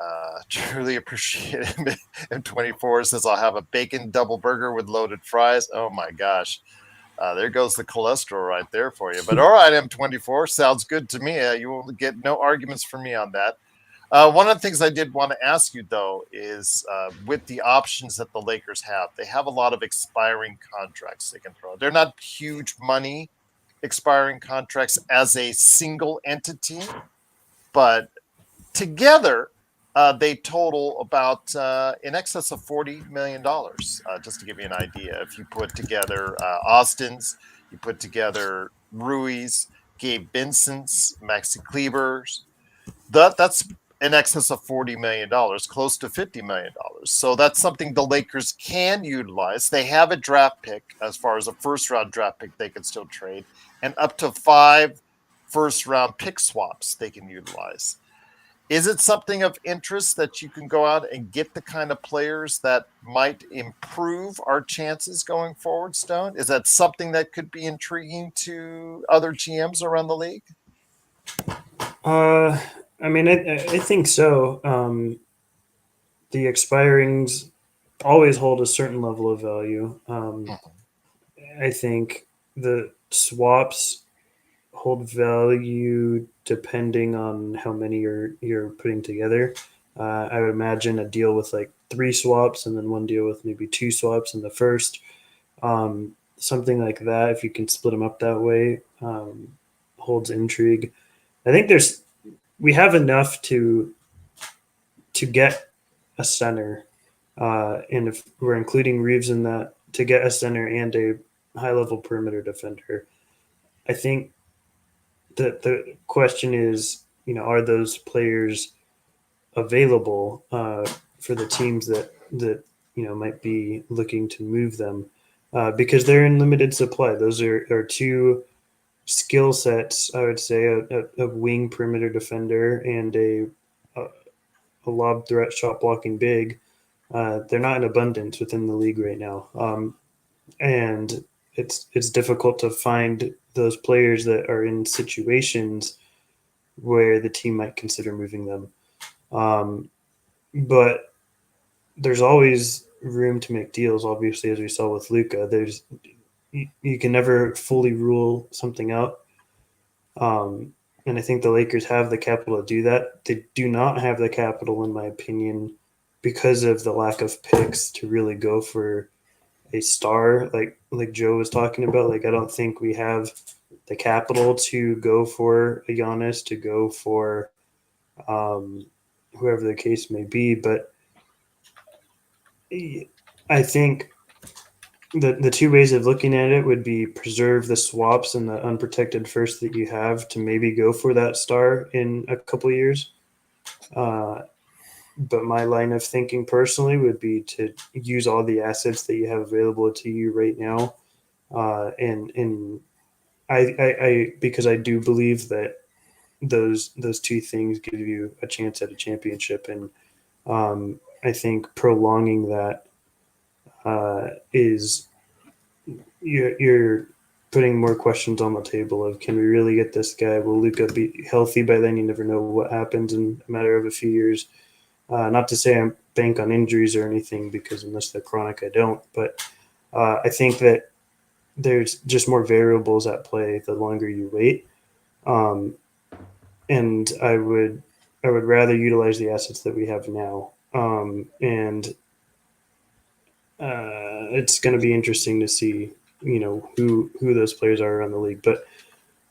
Truly appreciate it. M24 says, I'll have a bacon double burger with loaded fries. Oh, my gosh. There goes the cholesterol right there for you. But all right, M24, sounds good to me. You will get no arguments from me on that. One of the things I did want to ask you, though, is with the options that the Lakers have, they have a lot of expiring contracts they can throw. They're not huge money expiring contracts as a single entity, but together they total about in excess of $40 million, just to give you an idea. If you put together Austin's, you put together Rui's, Gabe Vincent's, Maxi Kleber's, that's in excess of $40 million, close to $50 million. So that's something the Lakers can utilize. They have a draft pick, as far as a first-round draft pick they can still trade, and up to 5 first-round pick swaps they can utilize. Is it something of interest that you can go out and get the kind of players that might improve our chances going forward, Stone? Is that something that could be intriguing to other GMs around the league? I mean, I think so. The expirings always hold a certain level of value. I think the swaps hold value depending on how many you're putting together. I would imagine a deal with like 3 swaps and then one deal with maybe 2 swaps in the first. Something like that, if you can split them up that way, holds intrigue. I think we have enough to get a center, and if we're including Reeves in that, to get a center and a high level perimeter defender. I think that the question is, are those players available for the teams that might be looking to move them, because they're in limited supply. Those are two skill sets, I would say, a wing perimeter defender and a lob threat shot blocking big. They're not in abundance within the league right now, and it's difficult to find those players that are in situations where the team might consider moving them. But there's always room to make deals. Obviously, as we saw with Luka, you can never fully rule something out. And I think the Lakers have the capital to do that. They do not have the capital, in my opinion, because of the lack of picks to really go for a star like Joe was talking about. Like, I don't think we have the capital to go for a Giannis, to go for whoever the case may be. But I think the two ways of looking at it would be preserve the swaps and the unprotected first that you have to maybe go for that star in a couple of years. But my line of thinking personally would be to use all the assets that you have available to you right now. And I because I do believe that those two things give you a chance at a championship. And I think prolonging that is you're putting more questions on the table of, can we really get this guy? Will Luka be healthy by then? You never know what happens in a matter of a few years. Not to say I'm bank on injuries or anything, because unless they're chronic, I don't. But I think that there's just more variables at play the longer you wait. And I would rather utilize the assets that we have now. And it's going to be interesting to see, who those players are around the league. But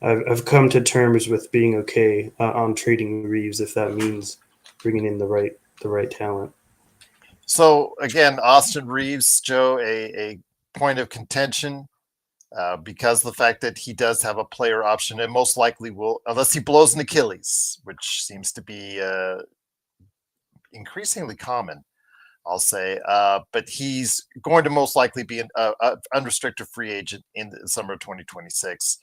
I've come to terms with being okay on trading Reeves if that means bringing in the right talent. So again, Austin Reeves, Joe, a point of contention because of the fact that he does have a player option and most likely will, unless he blows an Achilles, which seems to be increasingly common, I'll say. But he's going to most likely be an unrestricted free agent in the summer of 2026,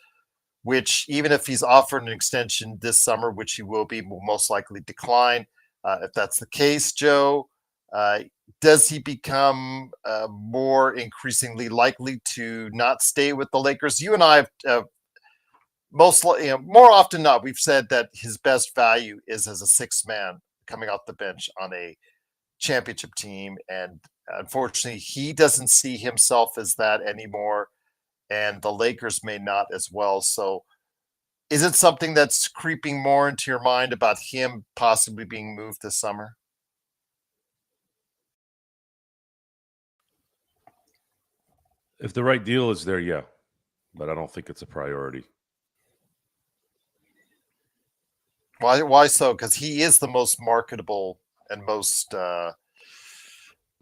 which, even if he's offered an extension this summer, which he will most likely decline. If that's the case, Joe, does he become more increasingly likely to not stay with the Lakers? You and I have more often than not, we've said that his best value is as a sixth man coming off the bench on a championship team, and unfortunately, he doesn't see himself as that anymore, and the Lakers may not as well. So, is it something that's creeping more into your mind about him possibly being moved this summer? If the right deal is there, yeah, but I don't think it's a priority. Why so? Because he is the most marketable and most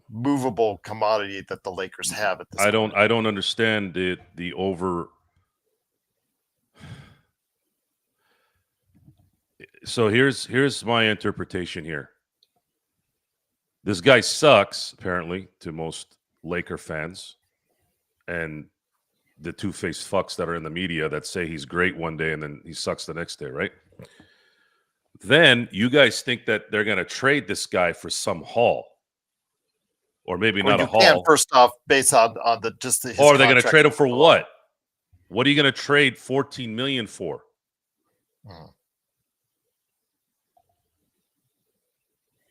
movable commodity that the Lakers have at this point. I don't understand the over. So here's my interpretation here. This guy sucks, apparently, to most Laker fans, and the two-faced fucks that are in the media that say he's great one day and then he sucks the next day, right? Then you guys think that they're going to trade this guy for some haul, or maybe not a haul. First off, based on the just his or they're going to contract trade him for alone. what? What are you going to trade $14 million for?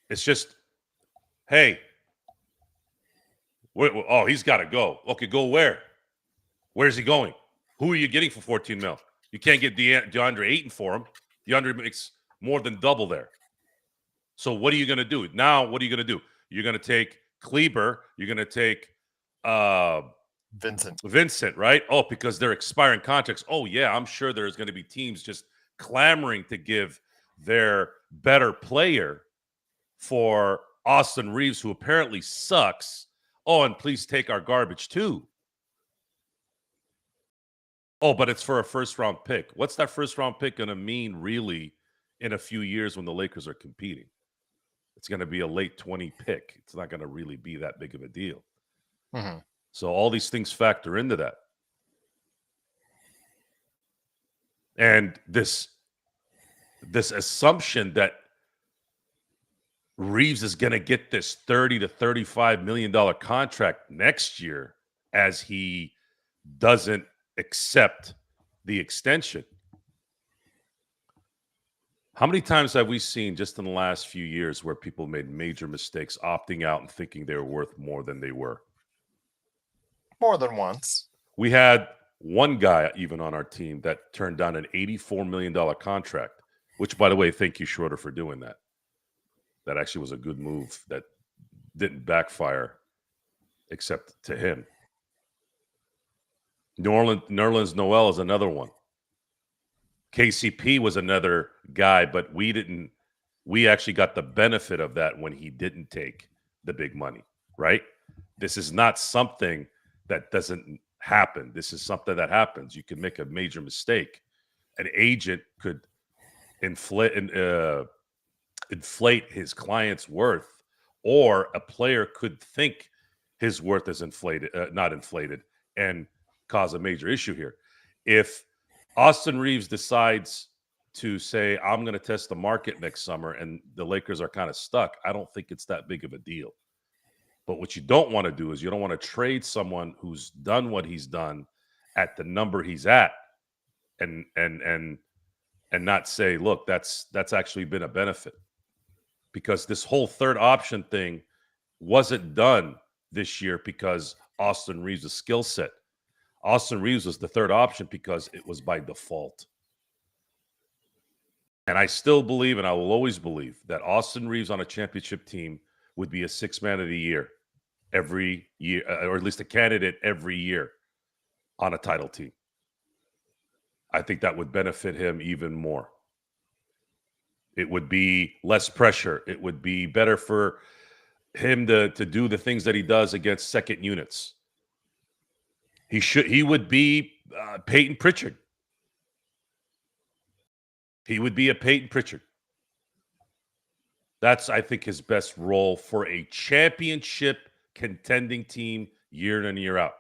It's just, hey, he's got to go. Okay, go where? Where's he going? Who are you getting for $14 million? You can't get DeAndre Ayton for him. DeAndre makes more than double there. So what are you going to do? Now, what are you going to do? You're going to take Kleber. You're going to take Vincent. Right? Oh, because they're expiring contracts. Oh, yeah, I'm sure there's going to be teams just clamoring to give their better player for Austin Reeves, who apparently sucks. Oh, and please take our garbage too. Oh, but it's for a first-round pick. What's that first-round pick going to mean, really, in a few years when the Lakers are competing? It's going to be a late 20 pick. It's not going to really be that big of a deal. Mm-hmm. So all these things factor into that. And this assumption that Reeves is going to get this $30 to $35 million contract next year as he doesn't accept the extension. How many times have we seen just in the last few years where people made major mistakes, opting out and thinking they were worth more than they were? More than once. We had one guy even on our team that turned down an $84 million contract, which, by the way, thank you, Schroeder, for doing that. That actually was a good move that didn't backfire, except to him. Nerlens Noel is another one. KCP was another guy, but we actually got the benefit of that when he didn't take the big money, right? This is not something that doesn't happen. This is something that happens. You can make a major mistake. An agent could inflate his client's worth, or a player could think his worth is not inflated, and cause a major issue here. If Austin Reeves decides to say, I'm going to test the market next summer, and the Lakers are kind of stuck, I don't think it's that big of a deal. But what you don't want to do is you don't want to trade someone who's done what he's done at the number he's at, and not say, look, that's actually been a benefit. Because this whole third option thing wasn't done this year because Austin Reeves' skill set. Austin Reeves was the third option because it was by default. And I still believe, and I will always believe, that Austin Reeves on a championship team would be a sixth man of the year every year, or at least a candidate every year on a title team. I think that would benefit him even more. It would be less pressure. It would be better for him to do the things that he does against second units. He would be Peyton Pritchard. He would be a Peyton Pritchard. That's, I think, his best role for a championship contending team year in and year out.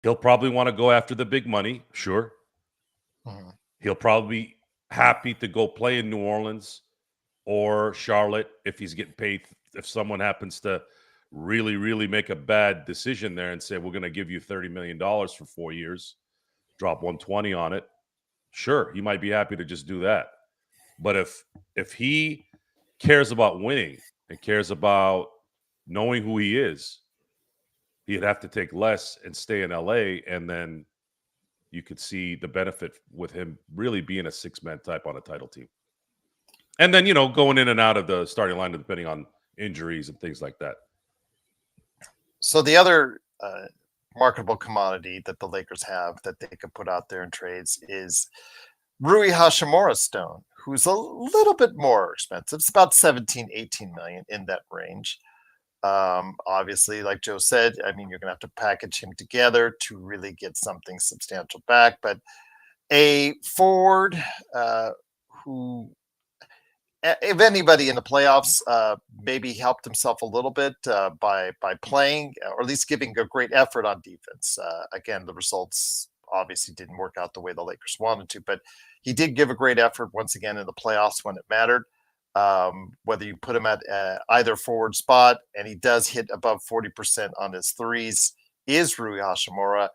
He'll probably want to go after the big money, sure. Mm-hmm. He'll probably be happy to go play in New Orleans or Charlotte if he's getting paid. If someone happens to really, really make a bad decision there and say, we're going to give you $30 million for 4 years, drop 120 on it, sure, he might be happy to just do that. But if he cares about winning and cares about knowing who he is, he'd have to take less and stay in LA, and then you could see the benefit with him really being a six-man type on a title team. And then, going in and out of the starting line depending on injuries and things like that. So the other marketable commodity that the Lakers have that they could put out there in trades is Rui Hachimura Stone, who's a little bit more expensive. It's about 17, 18 million, in that range. Obviously, like Joe said, I mean, you're going to have to package him together to really get something substantial back. But a forward who, if anybody in the playoffs, maybe helped himself a little bit by playing, or at least giving a great effort on defense. Again, the results obviously didn't work out the way the Lakers wanted to, but he did give a great effort once again in the playoffs when it mattered. Whether you put him at either forward spot, and he does hit above 40% on his threes, is Rui Hachimura.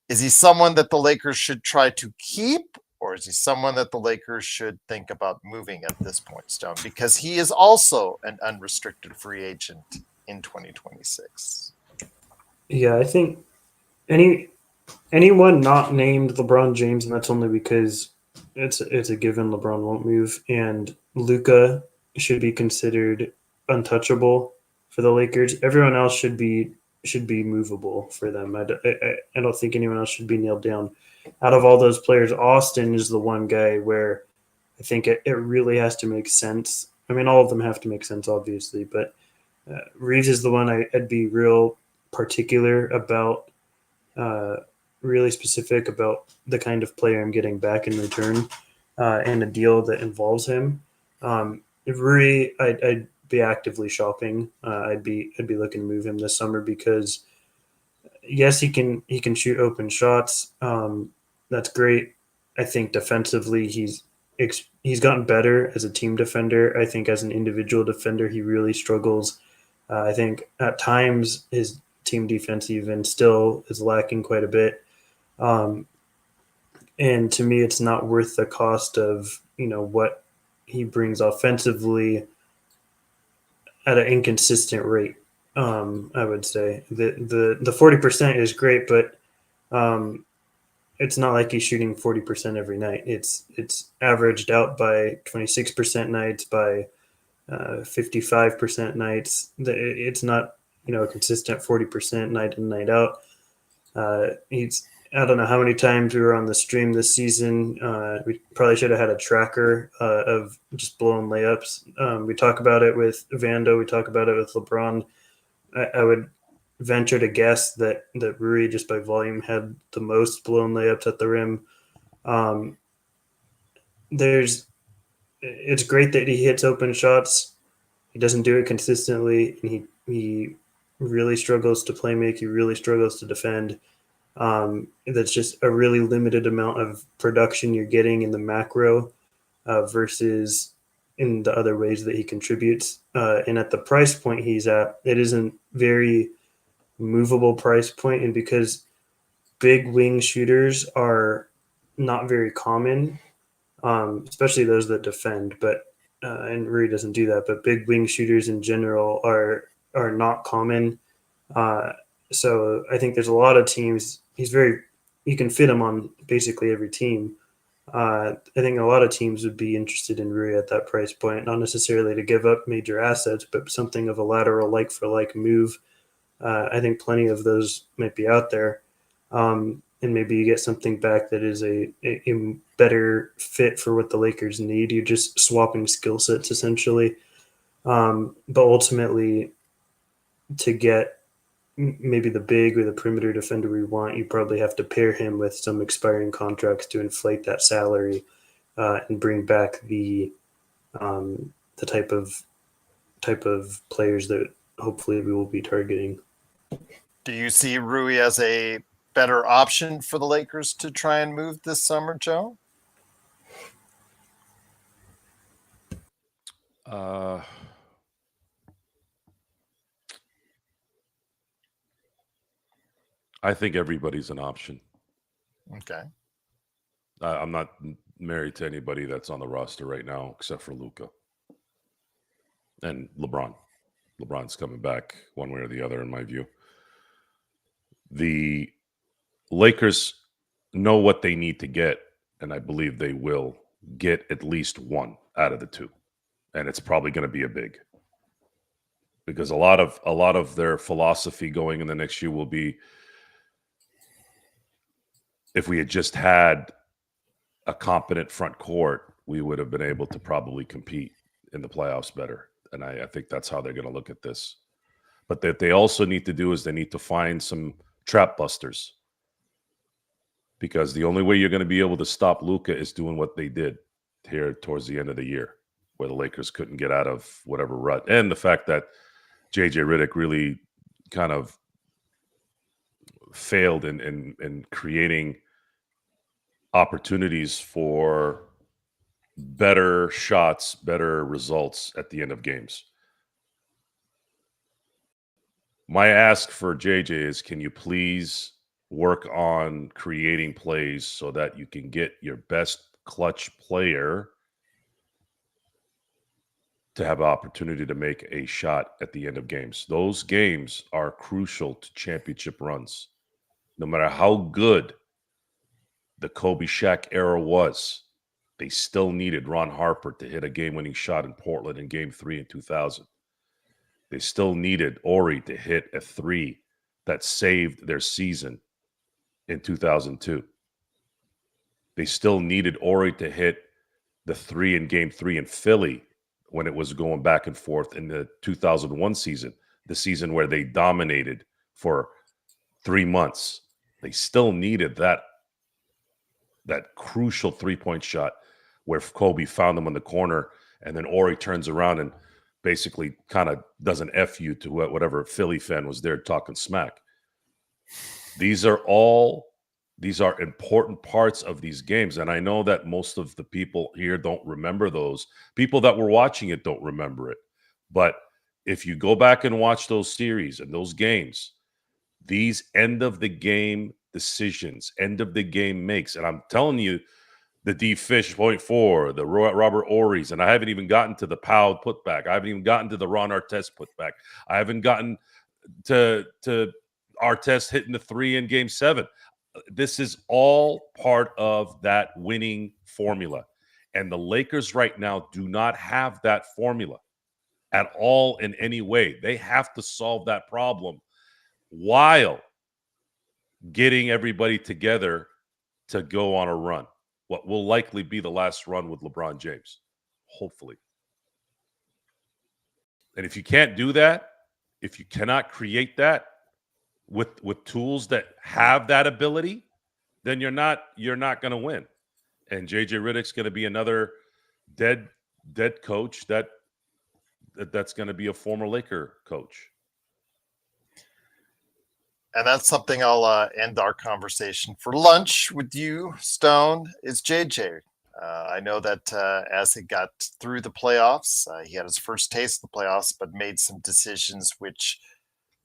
Is he someone that the Lakers should try to keep, or is he someone that the Lakers should think about moving at this point, Stone? Because he is also an unrestricted free agent in 2026. Yeah, I think anyone not named LeBron James, and that's only because it's a given LeBron won't move, and Luka should be considered untouchable for the Lakers. Everyone else should should be movable for them. I don't think anyone else should be nailed down. Out of all those players, Austin is the one guy where I think it really has to make sense. I mean, all of them have to make sense, obviously, but Reeves is the one I'd be real particular about, really specific about the kind of player I'm getting back in return, and a deal that involves him. If Rui, I'd be actively shopping. I'd be looking to move him this summer because yes, he can shoot open shots. That's great. I think defensively he's gotten better as a team defender. I think as an individual defender he really struggles. I think at times his team defense even still is lacking quite a bit. Um, and to me, it's not worth the cost of what he brings offensively at an inconsistent rate. I would say the 40% is great, but it's not like he's shooting 40% every night. It's averaged out by 26% nights, by 55% nights. It's not a consistent 40% night in, night out. He's I don't know how many times we were on the stream this season. We probably should have had a tracker of just blown layups. We talk about it with Vando. We talk about it with LeBron. I would venture to guess that Rui, just by volume, had the most blown layups at the rim. It's great that he hits open shots. He doesn't do it consistently, and he really struggles to play make. He really struggles to defend. That's just a really limited amount of production you're getting in the macro versus in the other ways that he contributes. And at the price point he's at, it isn't very movable price point, and because big wing shooters are not very common, especially those that defend, but and Rui doesn't do that, but big wing shooters in general are not common. So I think there's a lot of teams. You can fit him on basically every team. I think a lot of teams would be interested in Rui at that price point, not necessarily to give up major assets, but something of a lateral like for like move. I think plenty of those might be out there. And maybe you get something back that is a better fit for what the Lakers need. You're just swapping skill sets essentially. But ultimately, to get maybe the big or the perimeter defender we want, you probably have to pair him with some expiring contracts to inflate that salary and bring back the type of players that hopefully we will be targeting. Do you see Rui as a better option for the Lakers to try and move this summer, Joe? I think everybody's an option. Okay. I'm not married to anybody that's on the roster right now except for Luka and LeBron. LeBron's coming back one way or the other, in my view. The Lakers know what they need to get, and I believe they will get at least one out of the two, and it's probably going to be a big, because a lot of their philosophy going in the next year will be, if we had just had a competent front court, we would have been able to probably compete in the playoffs better. And I think that's how they're going to look at this. But that they also need to do is they need to find some trap busters, because the only way you're going to be able to stop Luka is doing what they did here towards the end of the year, where the Lakers couldn't get out of whatever rut. And the fact that JJ Redick really kind of failed in creating opportunities for better shots, better results at the end of games. My ask for JJ is, can you please work on creating plays so that you can get your best clutch player to have an opportunity to make a shot at the end of games. Those games are crucial to championship runs. No matter how good the Kobe Shaq era was, they still needed Ron Harper to hit a game-winning shot in Portland in Game 3 in 2000. They still needed Ori to hit a three that saved their season in 2002. They still needed Ori to hit the 3 in game 3 in Philly when it was going back and forth in the 2001 season, the season where they dominated for 3 months. They still needed that crucial 3-point shot where Kobe found them on the corner, and then Ori turns around and basically kind of does an F you to whatever Philly fan was there talking smack. These are important parts of these games. And I know that most of the people here don't remember those. People that were watching it don't remember it. But if you go back and watch those series and those games, these end of the game decisions, end of the game makes. And I'm telling you, the D Fish .4, the Robert Ory's, and I haven't even gotten to the Powell putback. I haven't even gotten to the Ron Artest putback. I haven't gotten to Artest hitting the 3 in game 7. This is all part of that winning formula. And the Lakers right now do not have that formula at all in any way. They have to solve that problem while getting everybody together to go on a run. What will likely be the last run with LeBron James, hopefully. And if you can't do that, if you cannot create that with tools that have that ability, then you're not going to win. And JJ Redick's going to be another dead coach that's going to be a former Laker coach. And that's something I'll end our conversation for lunch with you, Stone, is JJ. I know that as he got through the playoffs, he had his first taste of the playoffs, but made some decisions which,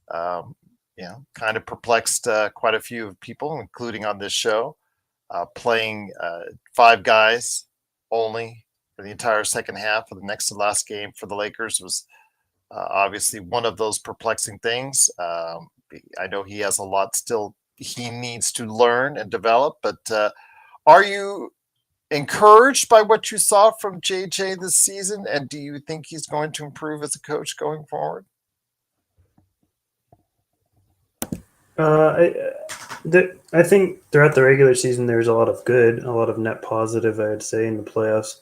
kind of perplexed quite a few people, including on this show. Playing 5 guys only for the entire second half of the next to last game for the Lakers was obviously one of those perplexing things. I know he has a lot still he needs to learn and develop, but are you encouraged by what you saw from JJ this season? And do you think he's going to improve as a coach going forward? I think throughout the regular season, there's a lot of good, a lot of net positive, I would say. In the playoffs,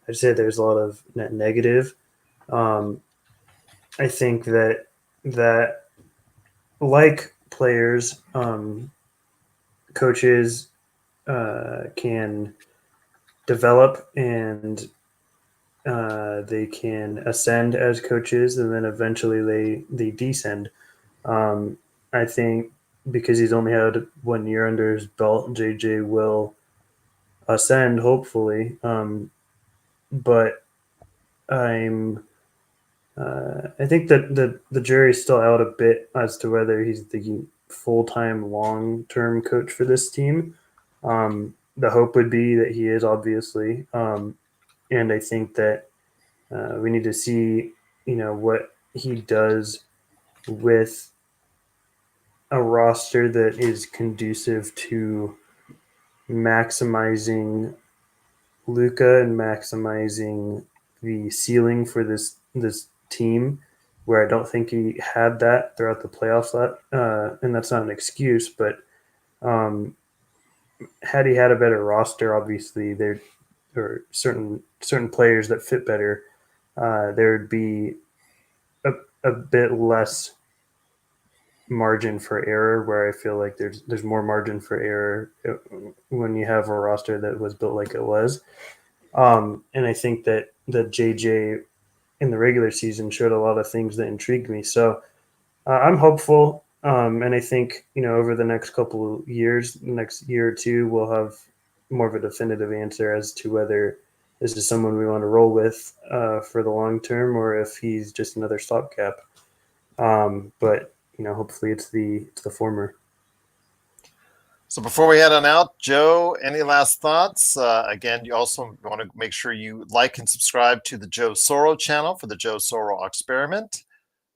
I'd say there's a lot of net negative. I think that like players, coaches can develop and they can ascend as coaches, and then eventually they descend. I think because he's only had 1 year under his belt, JJ will ascend, hopefully. But I think that the jury's still out a bit as to whether he's the full-time, long-term coach for this team. The hope would be that he is, obviously. And I think that we need to see, what he does with a roster that is conducive to maximizing Luka and maximizing the ceiling for this team, where I don't think he had that throughout the playoffs. And that's not an excuse, but had he had a better roster, obviously there are certain players that fit better. There would be a bit less margin for error, where I feel like there's more margin for error when you have a roster that was built like it was. And I think that JJ in the regular season showed a lot of things that intrigued me. So I'm hopeful. And I think, over the next couple of years, next year or two, we'll have more of a definitive answer as to whether this is someone we want to roll with for the long term, or if he's just another stopgap. But hopefully it's the former. So before we head on out, Joe, any last thoughts? Again, you also want to make sure you like and subscribe to the Joe Soro channel for the Joe Soro Experiment.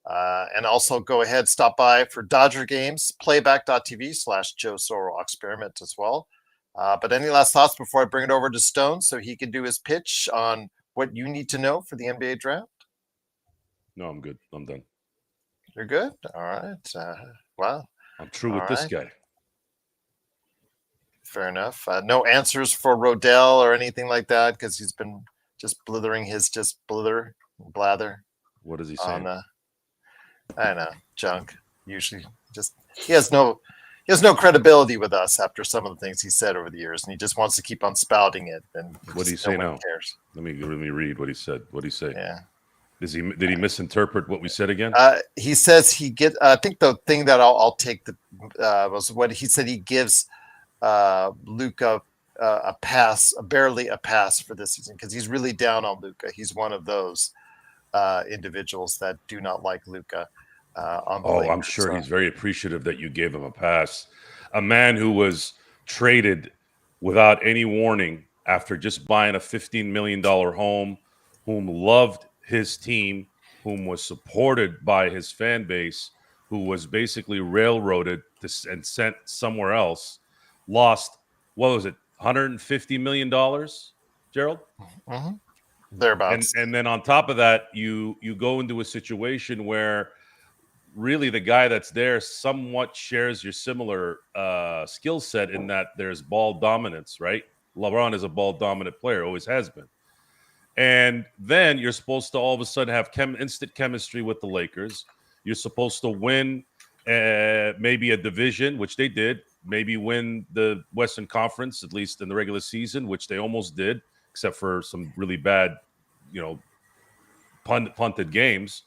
And also go ahead, stop by for Dodger games, playback.tv/Joe Soro Experiment as well. But any last thoughts before I bring it over to Stone so he can do his pitch on what you need to know for the NBA draft? No, I'm good. I'm done. You're good? All right. Wow. I'm true All with this right. guy. Fair enough. No answers for Rodell or anything like that because he's been just blithering his blather What is he on saying? I don't know, junk. Usually, just he has no credibility with us after some of the things he said over the years, and he just wants to keep on spouting it. And What do you just say no one now? cares. Let me read what he said. What did he say? Yeah. Did he misinterpret what we said again? He says he get. I think the thing that I'll take was what he said. He gives Luca a pass, barely a pass for this season because he's really down on Luca. He's one of those individuals that do not like Luca on the Lakers. I'm sure he's very appreciative that you gave him a pass. A man who was traded without any warning after just buying a $15 million home, whom loved his team, whom was supported by his fan base, who was basically railroaded and sent somewhere else, lost, what was it, $150 million, Gerald? Mm-hmm. Thereabouts. And then on top of that, you go into a situation where really the guy that's there somewhat shares your similar skill set in that there's ball dominance, right? LeBron is a ball dominant player, always has been. And then you're supposed to all of a sudden have instant chemistry with the Lakers. You're supposed to win maybe a division, which they did, maybe win the Western Conference, at least in the regular season, which they almost did, except for some really bad, punted games.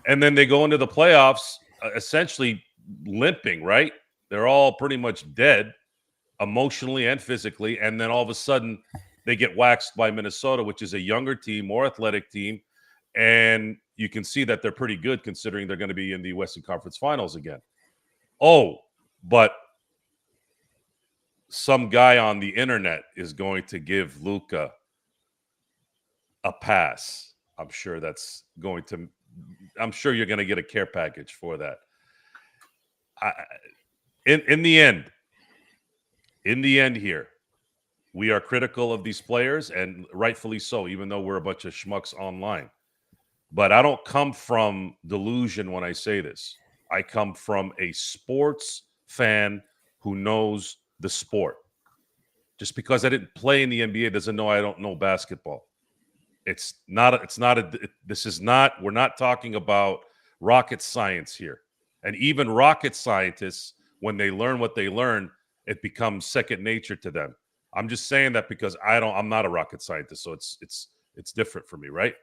And then they go into the playoffs essentially limping, right? They're all pretty much dead emotionally and physically. And then all of a sudden they get waxed by Minnesota, which is a younger team, more athletic team. And you can see that they're pretty good considering they're going to be in the Western Conference Finals again. Oh, but some guy on the internet is going to give Luka a pass. I'm sure you're going to get a care package for that. In the end here, we are critical of these players, and rightfully so, even though we're a bunch of schmucks online. But I don't come from delusion when I say this. I come from a sports fan who knows the sport. Just because I didn't play in the NBA doesn't know I don't know basketball. We're not talking about rocket science here. And even rocket scientists, when they learn what they learn, it becomes second nature to them. I'm just saying that because I'm not a rocket scientist, so it's different for me, right?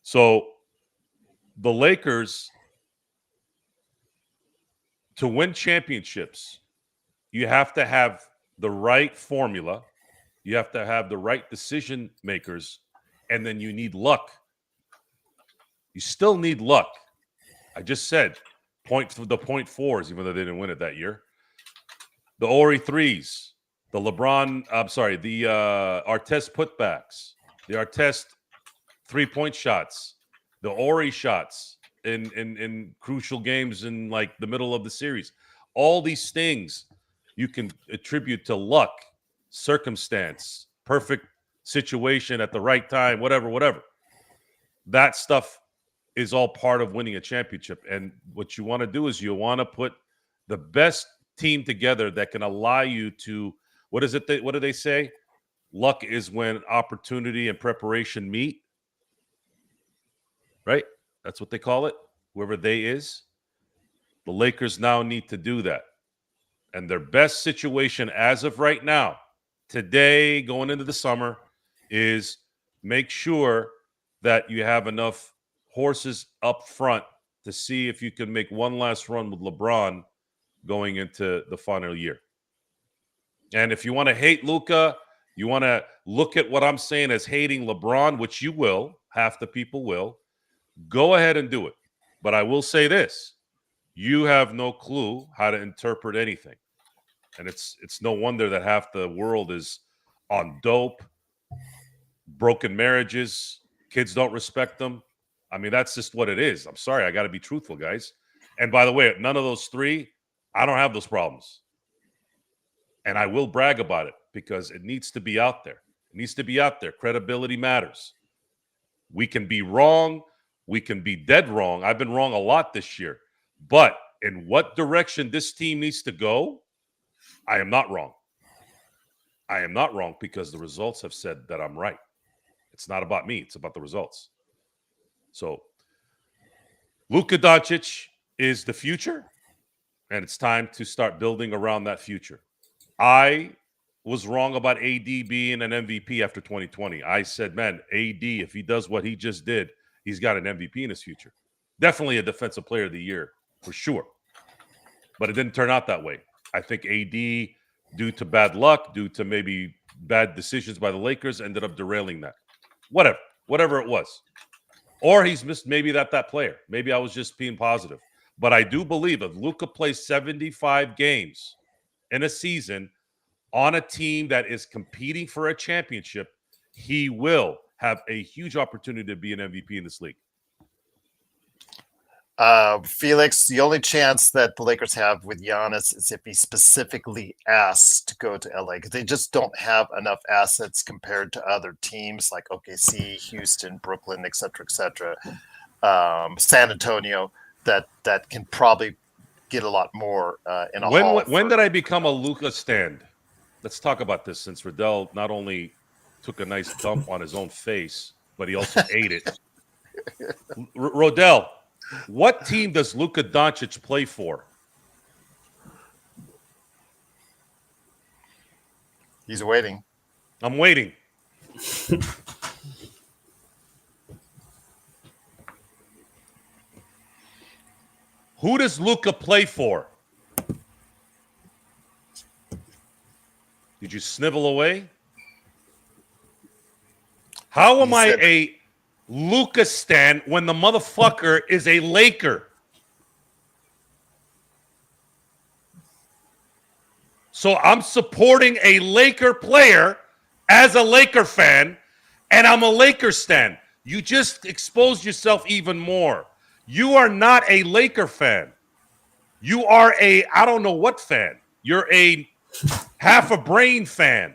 So the Lakers, to win championships, you have to have the right formula, you have to have the right decision makers, and then you need luck. You still need luck. I just said the point fours, even though they didn't win it that year. The Ori threes, the Artest putbacks, the Artest 3-point shots, the Ori shots in crucial games in like the middle of the series. All these things you can attribute to luck, circumstance, perfect situation at the right time, whatever. That stuff is all part of winning a championship. And what you want to do is you want to put the best team together that can allow you to, what do they say? Luck is when opportunity and preparation meet. Right? That's what they call it. Whoever they is. The Lakers now need to do that. And their best situation as of right now, today, going into the summer, is make sure that you have enough horses up front to see if you can make one last run with LeBron going into the final year. And if you want to hate Luka, you want to look at what I'm saying as hating LeBron, which you will, half the people will, go ahead and do it. But I will say this, you have no clue how to interpret anything. And it's no wonder that half the world is on dope, broken marriages, kids don't respect them. I mean, that's just what it is. I'm sorry, I got to be truthful, guys. And by the way, none of those three, I don't have those problems. And I will brag about it because it needs to be out there. It needs to be out there. Credibility matters. We can be wrong. We can be dead wrong. I've been wrong a lot this year. But in what direction this team needs to go, I am not wrong. I am not wrong because the results have said that I'm right. It's not about me. It's about the results. So Luka Doncic is the future, and it's time to start building around that future. I was wrong about AD being an MVP after 2020. I said, man, AD, if he does what he just did, he's got an MVP in his future. Definitely a defensive player of the year, for sure. But it didn't turn out that way. I think AD, due to bad luck, due to maybe bad decisions by the Lakers, ended up derailing that. Whatever it was. Or he's missed maybe that player. Maybe I was just being positive. But I do believe if Luka plays 75 games in a season on a team that is competing for a championship, he will have a huge opportunity to be an MVP in this league. Felix, the only chance that the Lakers have with Giannis is if he specifically asks to go to LA, because they just don't have enough assets compared to other teams like OKC, Houston, Brooklyn, et cetera, San Antonio, that can probably get a lot more in a haul. When did I become a Luka stand? Let's talk about this, since Riddell not only took a nice dump on his own face, but he also ate it. Rodell, what team does Luka Doncic play for? He's waiting. I'm waiting. Who does Luka play for? Did you snivel away? How am I a Luka stan when the motherfucker is a Laker? So I'm supporting a Laker player as a Laker fan, and I'm a Laker stan. You just exposed yourself even more. You are not a Laker fan. You are a I don't know what fan. You're a half a brain fan.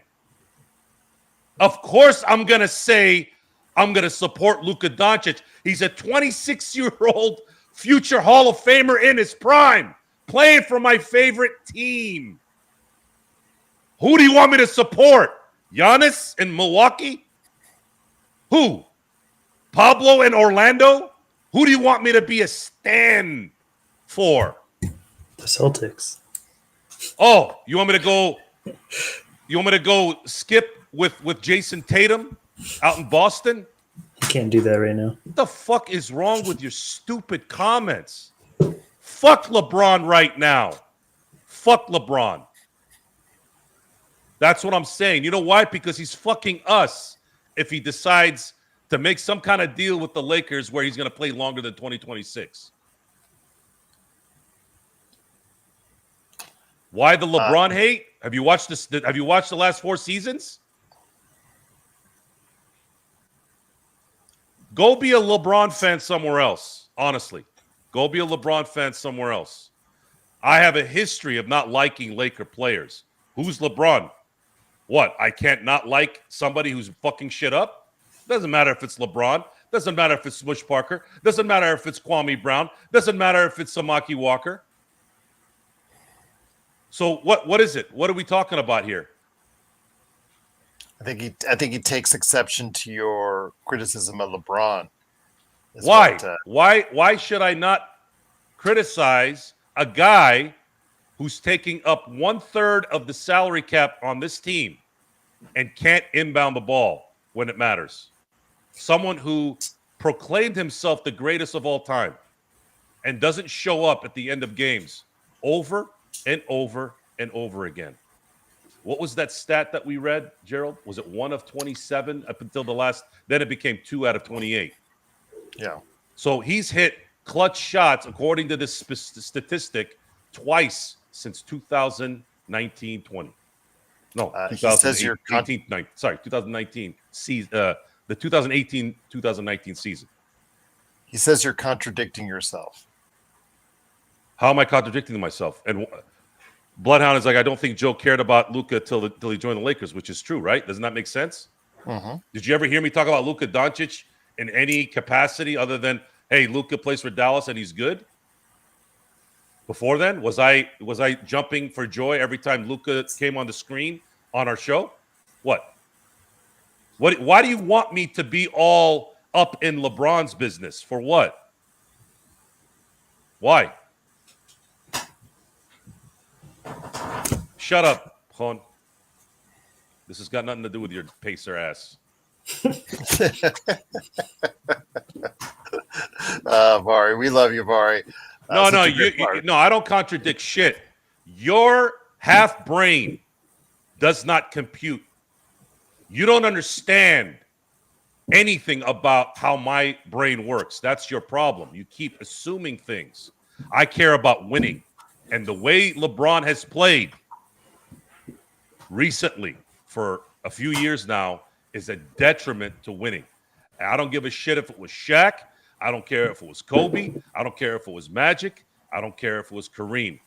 Of course, I'm going to say I'm going to support Luka Doncic. He's a 26-year-old future Hall of Famer in his prime, playing for my favorite team. Who do you want me to support? Giannis in Milwaukee? Who? Pablo in Orlando? Who do you want me to be a stan for? The Celtics. Oh, you want me to go? You want me to go skip with Jason Tatum out in Boston? You can't do that right now. What the fuck is wrong with your stupid comments? Fuck LeBron right now. Fuck LeBron. That's what I'm saying. You know why? Because he's fucking us if he decides to make some kind of deal with the Lakers where he's going to play longer than 2026. Why the LeBron hate? Have you watched this? Have you watched the last 4 seasons? Go be a LeBron fan somewhere else. Honestly, go be a LeBron fan somewhere else. I have a history of not liking Laker players. Who's LeBron? What? I can't not like somebody who's fucking shit up? Doesn't matter if it's LeBron. Doesn't matter if it's Smush Parker. Doesn't matter if it's Kwame Brown. Doesn't matter if it's Samaki Walker. So what is it? What are we talking about here? I think he takes exception to your criticism of LeBron. Why? Why should I not criticize a guy who's taking up 1/3 of the salary cap on this team and can't inbound the ball when it matters? Someone who proclaimed himself the greatest of all time and doesn't show up at the end of games over and over and over again. What was that stat that we read, Gerald? Was it 1 of 27 up until the last? Then it became 2 out of 28. Yeah. So he's hit clutch shots, according to this statistic, twice since 2019-20. No, 2019 season. The 2018-2019 season. He says you're contradicting yourself. How am I contradicting myself? And Bloodhound is like, I don't think Joe cared about Luka till he joined the Lakers, which is true, right? Doesn't that make sense? Mm-hmm. Did you ever hear me talk about Luka Doncic in any capacity other than, hey, Luka plays for Dallas and he's good? Before then, was I jumping for joy every time Luka came on the screen on our show? What? Why do you want me to be all up in LeBron's business? For what? Why? Shut up, Hon. This has got nothing to do with your pacer ass. Vari, we love you, Vari. No, I don't contradict shit. Your half brain does not compute. You don't understand anything about how my brain works. That's your problem. You keep assuming things. I care about winning. And the way LeBron has played recently for a few years now is a detriment to winning. I don't give a shit if it was Shaq. I don't care if it was Kobe. I don't care if it was Magic. I don't care if it was Kareem.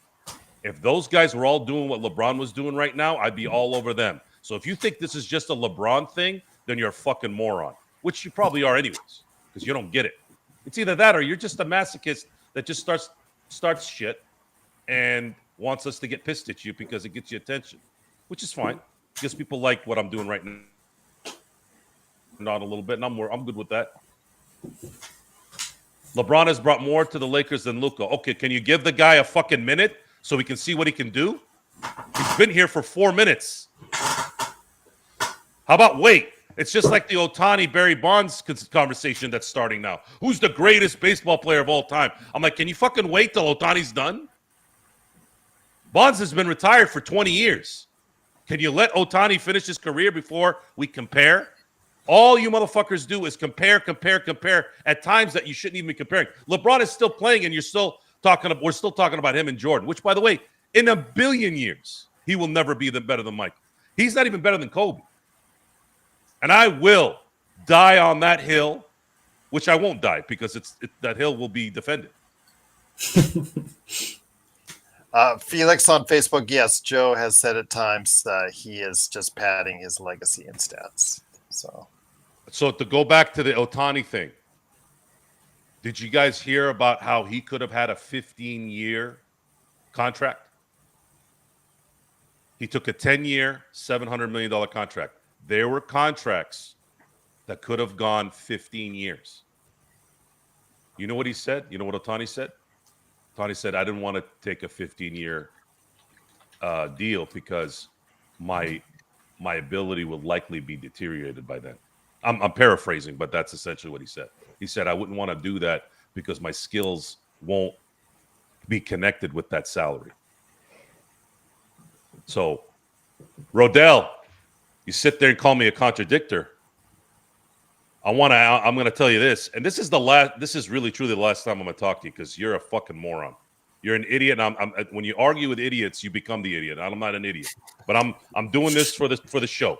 If those guys were all doing what LeBron was doing right now, I'd be all over them. So if you think this is just a LeBron thing, then you're a fucking moron, which you probably are anyways, because you don't get it. It's either that or you're just a masochist that just starts shit and wants us to get pissed at you because it gets you attention, which is fine because people like what I'm doing right now. Not a little bit, and I'm good with that. LeBron has brought more to the Lakers than Luka. Okay, can you give the guy a fucking minute so we can see what he can do? He's been here for 4 minutes. How about wait? It's just like the Ohtani Barry Bonds conversation that's starting now. Who's the greatest baseball player of all time? I'm like, can you fucking wait till Ohtani's done? Bonds has been retired for 20 years. Can you let Ohtani finish his career before we compare? All you motherfuckers do is compare at times that you shouldn't even be comparing. LeBron is still playing, and we're still talking about him and Jordan, which, by the way, in a billion years, he will never be better than Michael. He's not even better than Kobe. And I will die on that hill, which I won't die because that hill will be defended. Felix on Facebook, yes, Joe has said at times he is just padding his legacy in stats. So to go back to the Ohtani thing, did you guys hear about how he could have had a 15-year contract? He took a 10-year, $700 million contract. There were contracts that could have gone 15 years. You know what he said? You know what Ohtani said? Ohtani said, I didn't want to take a 15-year deal because my ability will likely be deteriorated by then. I'm paraphrasing, but that's essentially what he said. He said, I wouldn't want to do that because my skills won't be connected with that salary. So, Rodell, you sit there and call me a contradictor. I'm going to tell you this, and this is really truly the last time I'm going to talk to you because you're a fucking moron. You're an idiot. And when you argue with idiots, you become the idiot. I'm not an idiot, but I'm doing this for the show.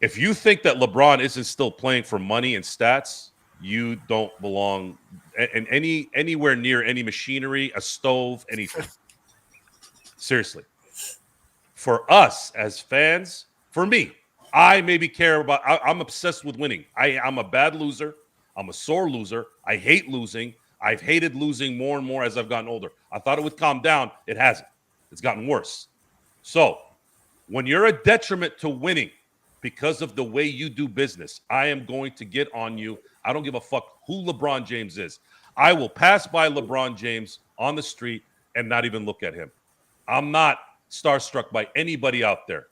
If you think that LeBron isn't still playing for money and stats, you don't belong in anywhere near any machinery, a stove, anything. Seriously. For us as fans, for me, I maybe care about. I'm obsessed with winning. I'm a bad loser. I'm a sore loser. I hate losing. I've hated losing more and more as I've gotten older. I thought it would calm down. It hasn't. It's gotten worse. So when you're a detriment to winning because of the way you do business, I am going to get on you. I don't give a fuck who LeBron James is. I will pass by LeBron James on the street and not even look at him. I'm not starstruck by anybody out there.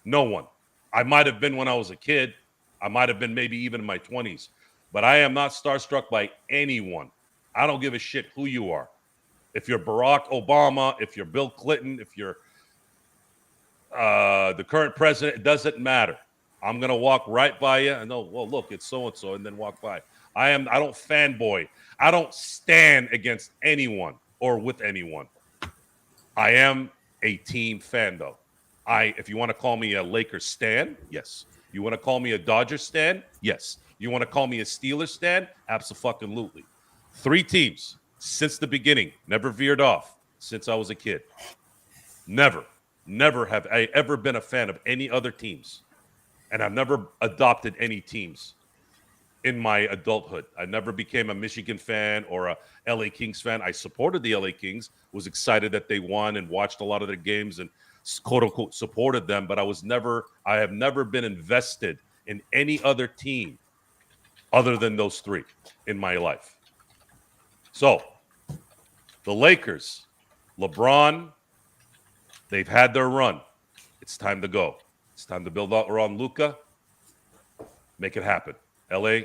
No one. I might have been when I was a kid. I might have been maybe even in my 20s. But I am not starstruck by anyone. I don't give a shit who you are. If you're Barack Obama, if you're Bill Clinton, if you're the current president, it doesn't matter. I'm going to walk right by you and know, well, look, it's so-and-so, and then walk by. I don't fanboy. I don't stand against anyone or with anyone. I am a team fan, though. If you want to call me a Lakers stan, yes. You want to call me a Dodgers stan? Yes. You want to call me a Steelers stan? Abso-fucking-lutely. 3 teams since the beginning, never veered off since I was a kid. Never have I ever been a fan of any other teams. And I've never adopted any teams. in my adulthood. I never became a Michigan fan or a LA Kings fan. I supported the LA Kings, was excited that they won and watched a lot of their games and quote unquote supported them, but I have never been invested in any other team other than those three in my life. So the Lakers, LeBron, they've had their run. It's time to go. It's time to build out around Luka. Make it happen. LA,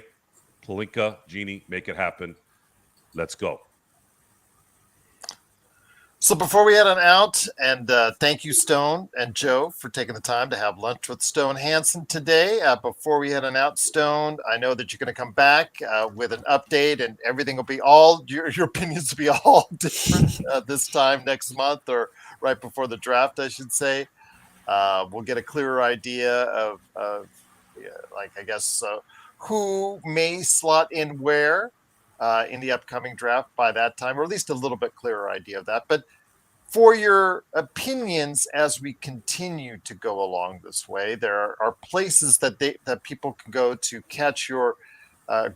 Pelinka, Genie, make it happen. Let's go. So before we head on out, and thank you, Stone and Joe, for taking the time to have lunch with Stone Hansen today. Before we head on out, Stone, I know that you're going to come back with an update, and everything will be your opinions will be all different this time next month, or right before the draft, I should say. We'll get a clearer idea of who may slot in where in the upcoming draft by that time, or at least a little bit clearer idea of that. But for your opinions as we continue to go along this way, there are places that people can go to catch your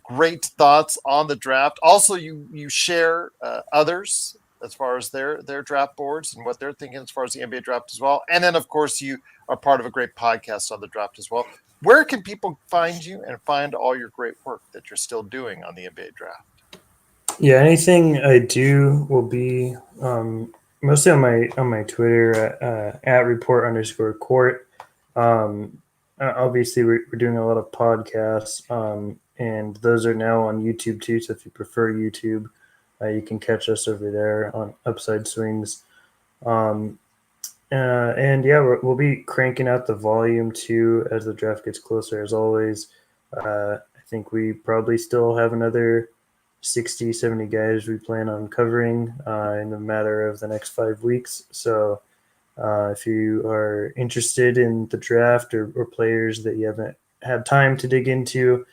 great thoughts on the draft. Also, you share others as far as their draft boards and what they're thinking as far as the NBA draft as well. And then, of course, you are part of a great podcast on the draft as well. Where can people find you and find all your great work that you're still doing on the NBA draft? Yeah, anything I do will be mostly on my Twitter at report_court. Obviously, we're doing a lot of podcasts, and those are now on YouTube too. So if you prefer YouTube, you can catch us over there on Upside Swings. And yeah, we'll be cranking out the volume too as the draft gets closer. As always, I think we probably still have another 60, 70 guys we plan on covering in a matter of the next 5 weeks. So if you are interested in the draft or players that you haven't had time to dig into,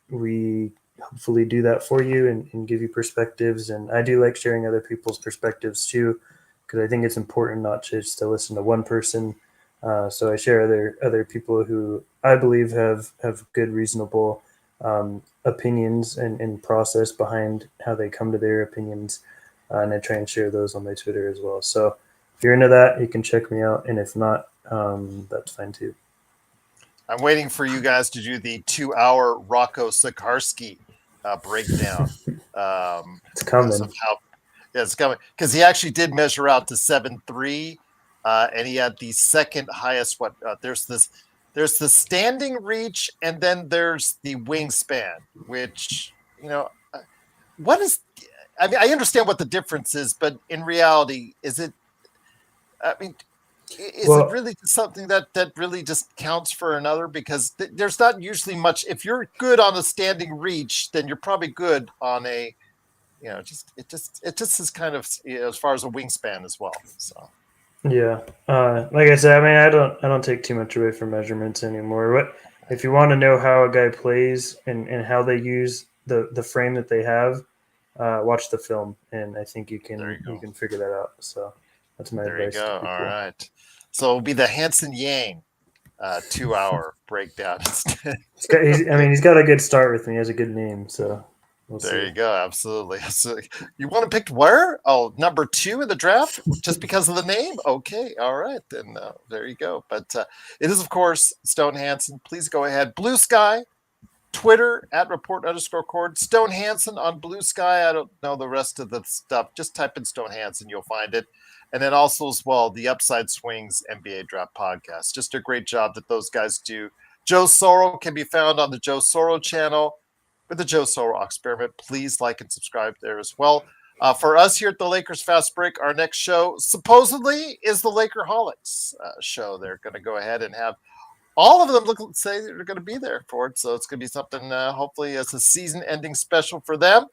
we hopefully do that for you and give you perspectives. And I do like sharing other people's perspectives too, because I think it's important not just to listen to one person. So I share other people who I believe have good, reasonable opinions and process behind how they come to their opinions. And I try and share those on my Twitter as well. So if you're into that, you can check me out. And if not, that's fine too. I'm waiting for you guys to do the 2-hour Rocco Sikorsky breakdown. It's coming. It's coming because he actually did measure out to 7'3", and he had the second highest. There's the standing reach, and then there's the wingspan. Which what is? I mean, I understand what the difference is, but in reality, is it? I mean, is it really something that really just counts for another? Because there's not usually much. If you're good on a standing reach, then you're probably good on a, it just is kind of as far as a wingspan as well. So yeah, like I said, I mean, I don't take too much away from measurements anymore. What if you want to know how a guy plays and how they use the frame that they have? Watch the film, and I think you can figure that out. So that's my advice. There you go. All right. So it'll be the Hansen Yang 2-hour breakdown. He's got a good start with me. He has a good name, so we'll see. There you go. Absolutely. You want to pick where? Oh, number 2 in the draft just because of the name? Okay. All right. Then there you go. But it is, of course, Stone Hansen. Please go ahead. Blue Sky, Twitter at report_court. Stone Hansen on Blue Sky. I don't know the rest of the stuff. Just type in Stone Hansen. You'll find it. And then also as well, the Upside Swings NBA Draft Podcast. Just a great job that those guys do. Joe Soro can be found on the Joe Soro channel with the Joe Soro Experiment. Please like and subscribe there as well. For us here at the Lakers Fast Break, our next show supposedly is the Lakerholics show. They're going to go ahead and have all of them say they're going to be there for it. So it's going to be something hopefully as a season-ending special for them.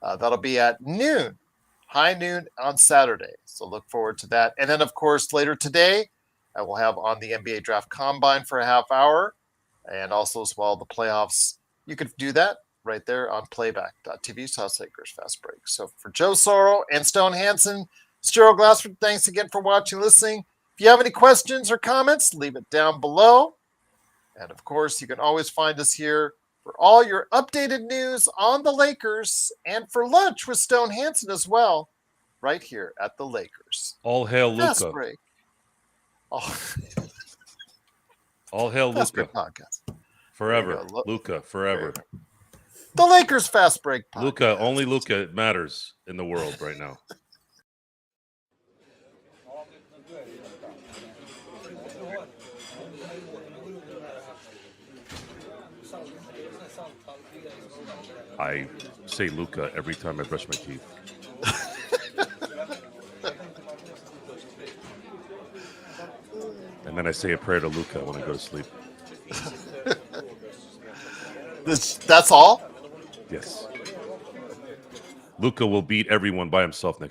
That'll be at noon. High noon on Saturday. So look forward to that. And then, of course, later today, I will have on the NBA Draft Combine for a half hour. And also as well, the playoffs. You could do that right there on playback.tv. South Lakers Fast Break. So for Joe Soro and Stone Hansen, it's Gerald Glassford. Thanks again for watching and listening. If you have any questions or comments, leave it down below. And, of course, you can always find us here for for all your updated news on the Lakers and for lunch with Stone Hansen as well, right here at the Lakers. All hail Fast Luca. break. Oh, All hail Fast Luca. break podcast. Forever. There you Luca, forever. The Lakers Fast Break podcast. Luca, only Luca matters in the world right now. I say Luca every time I brush my teeth. And then I say a prayer to Luca when I go to sleep. That's all? Yes. Luca will beat everyone by himself next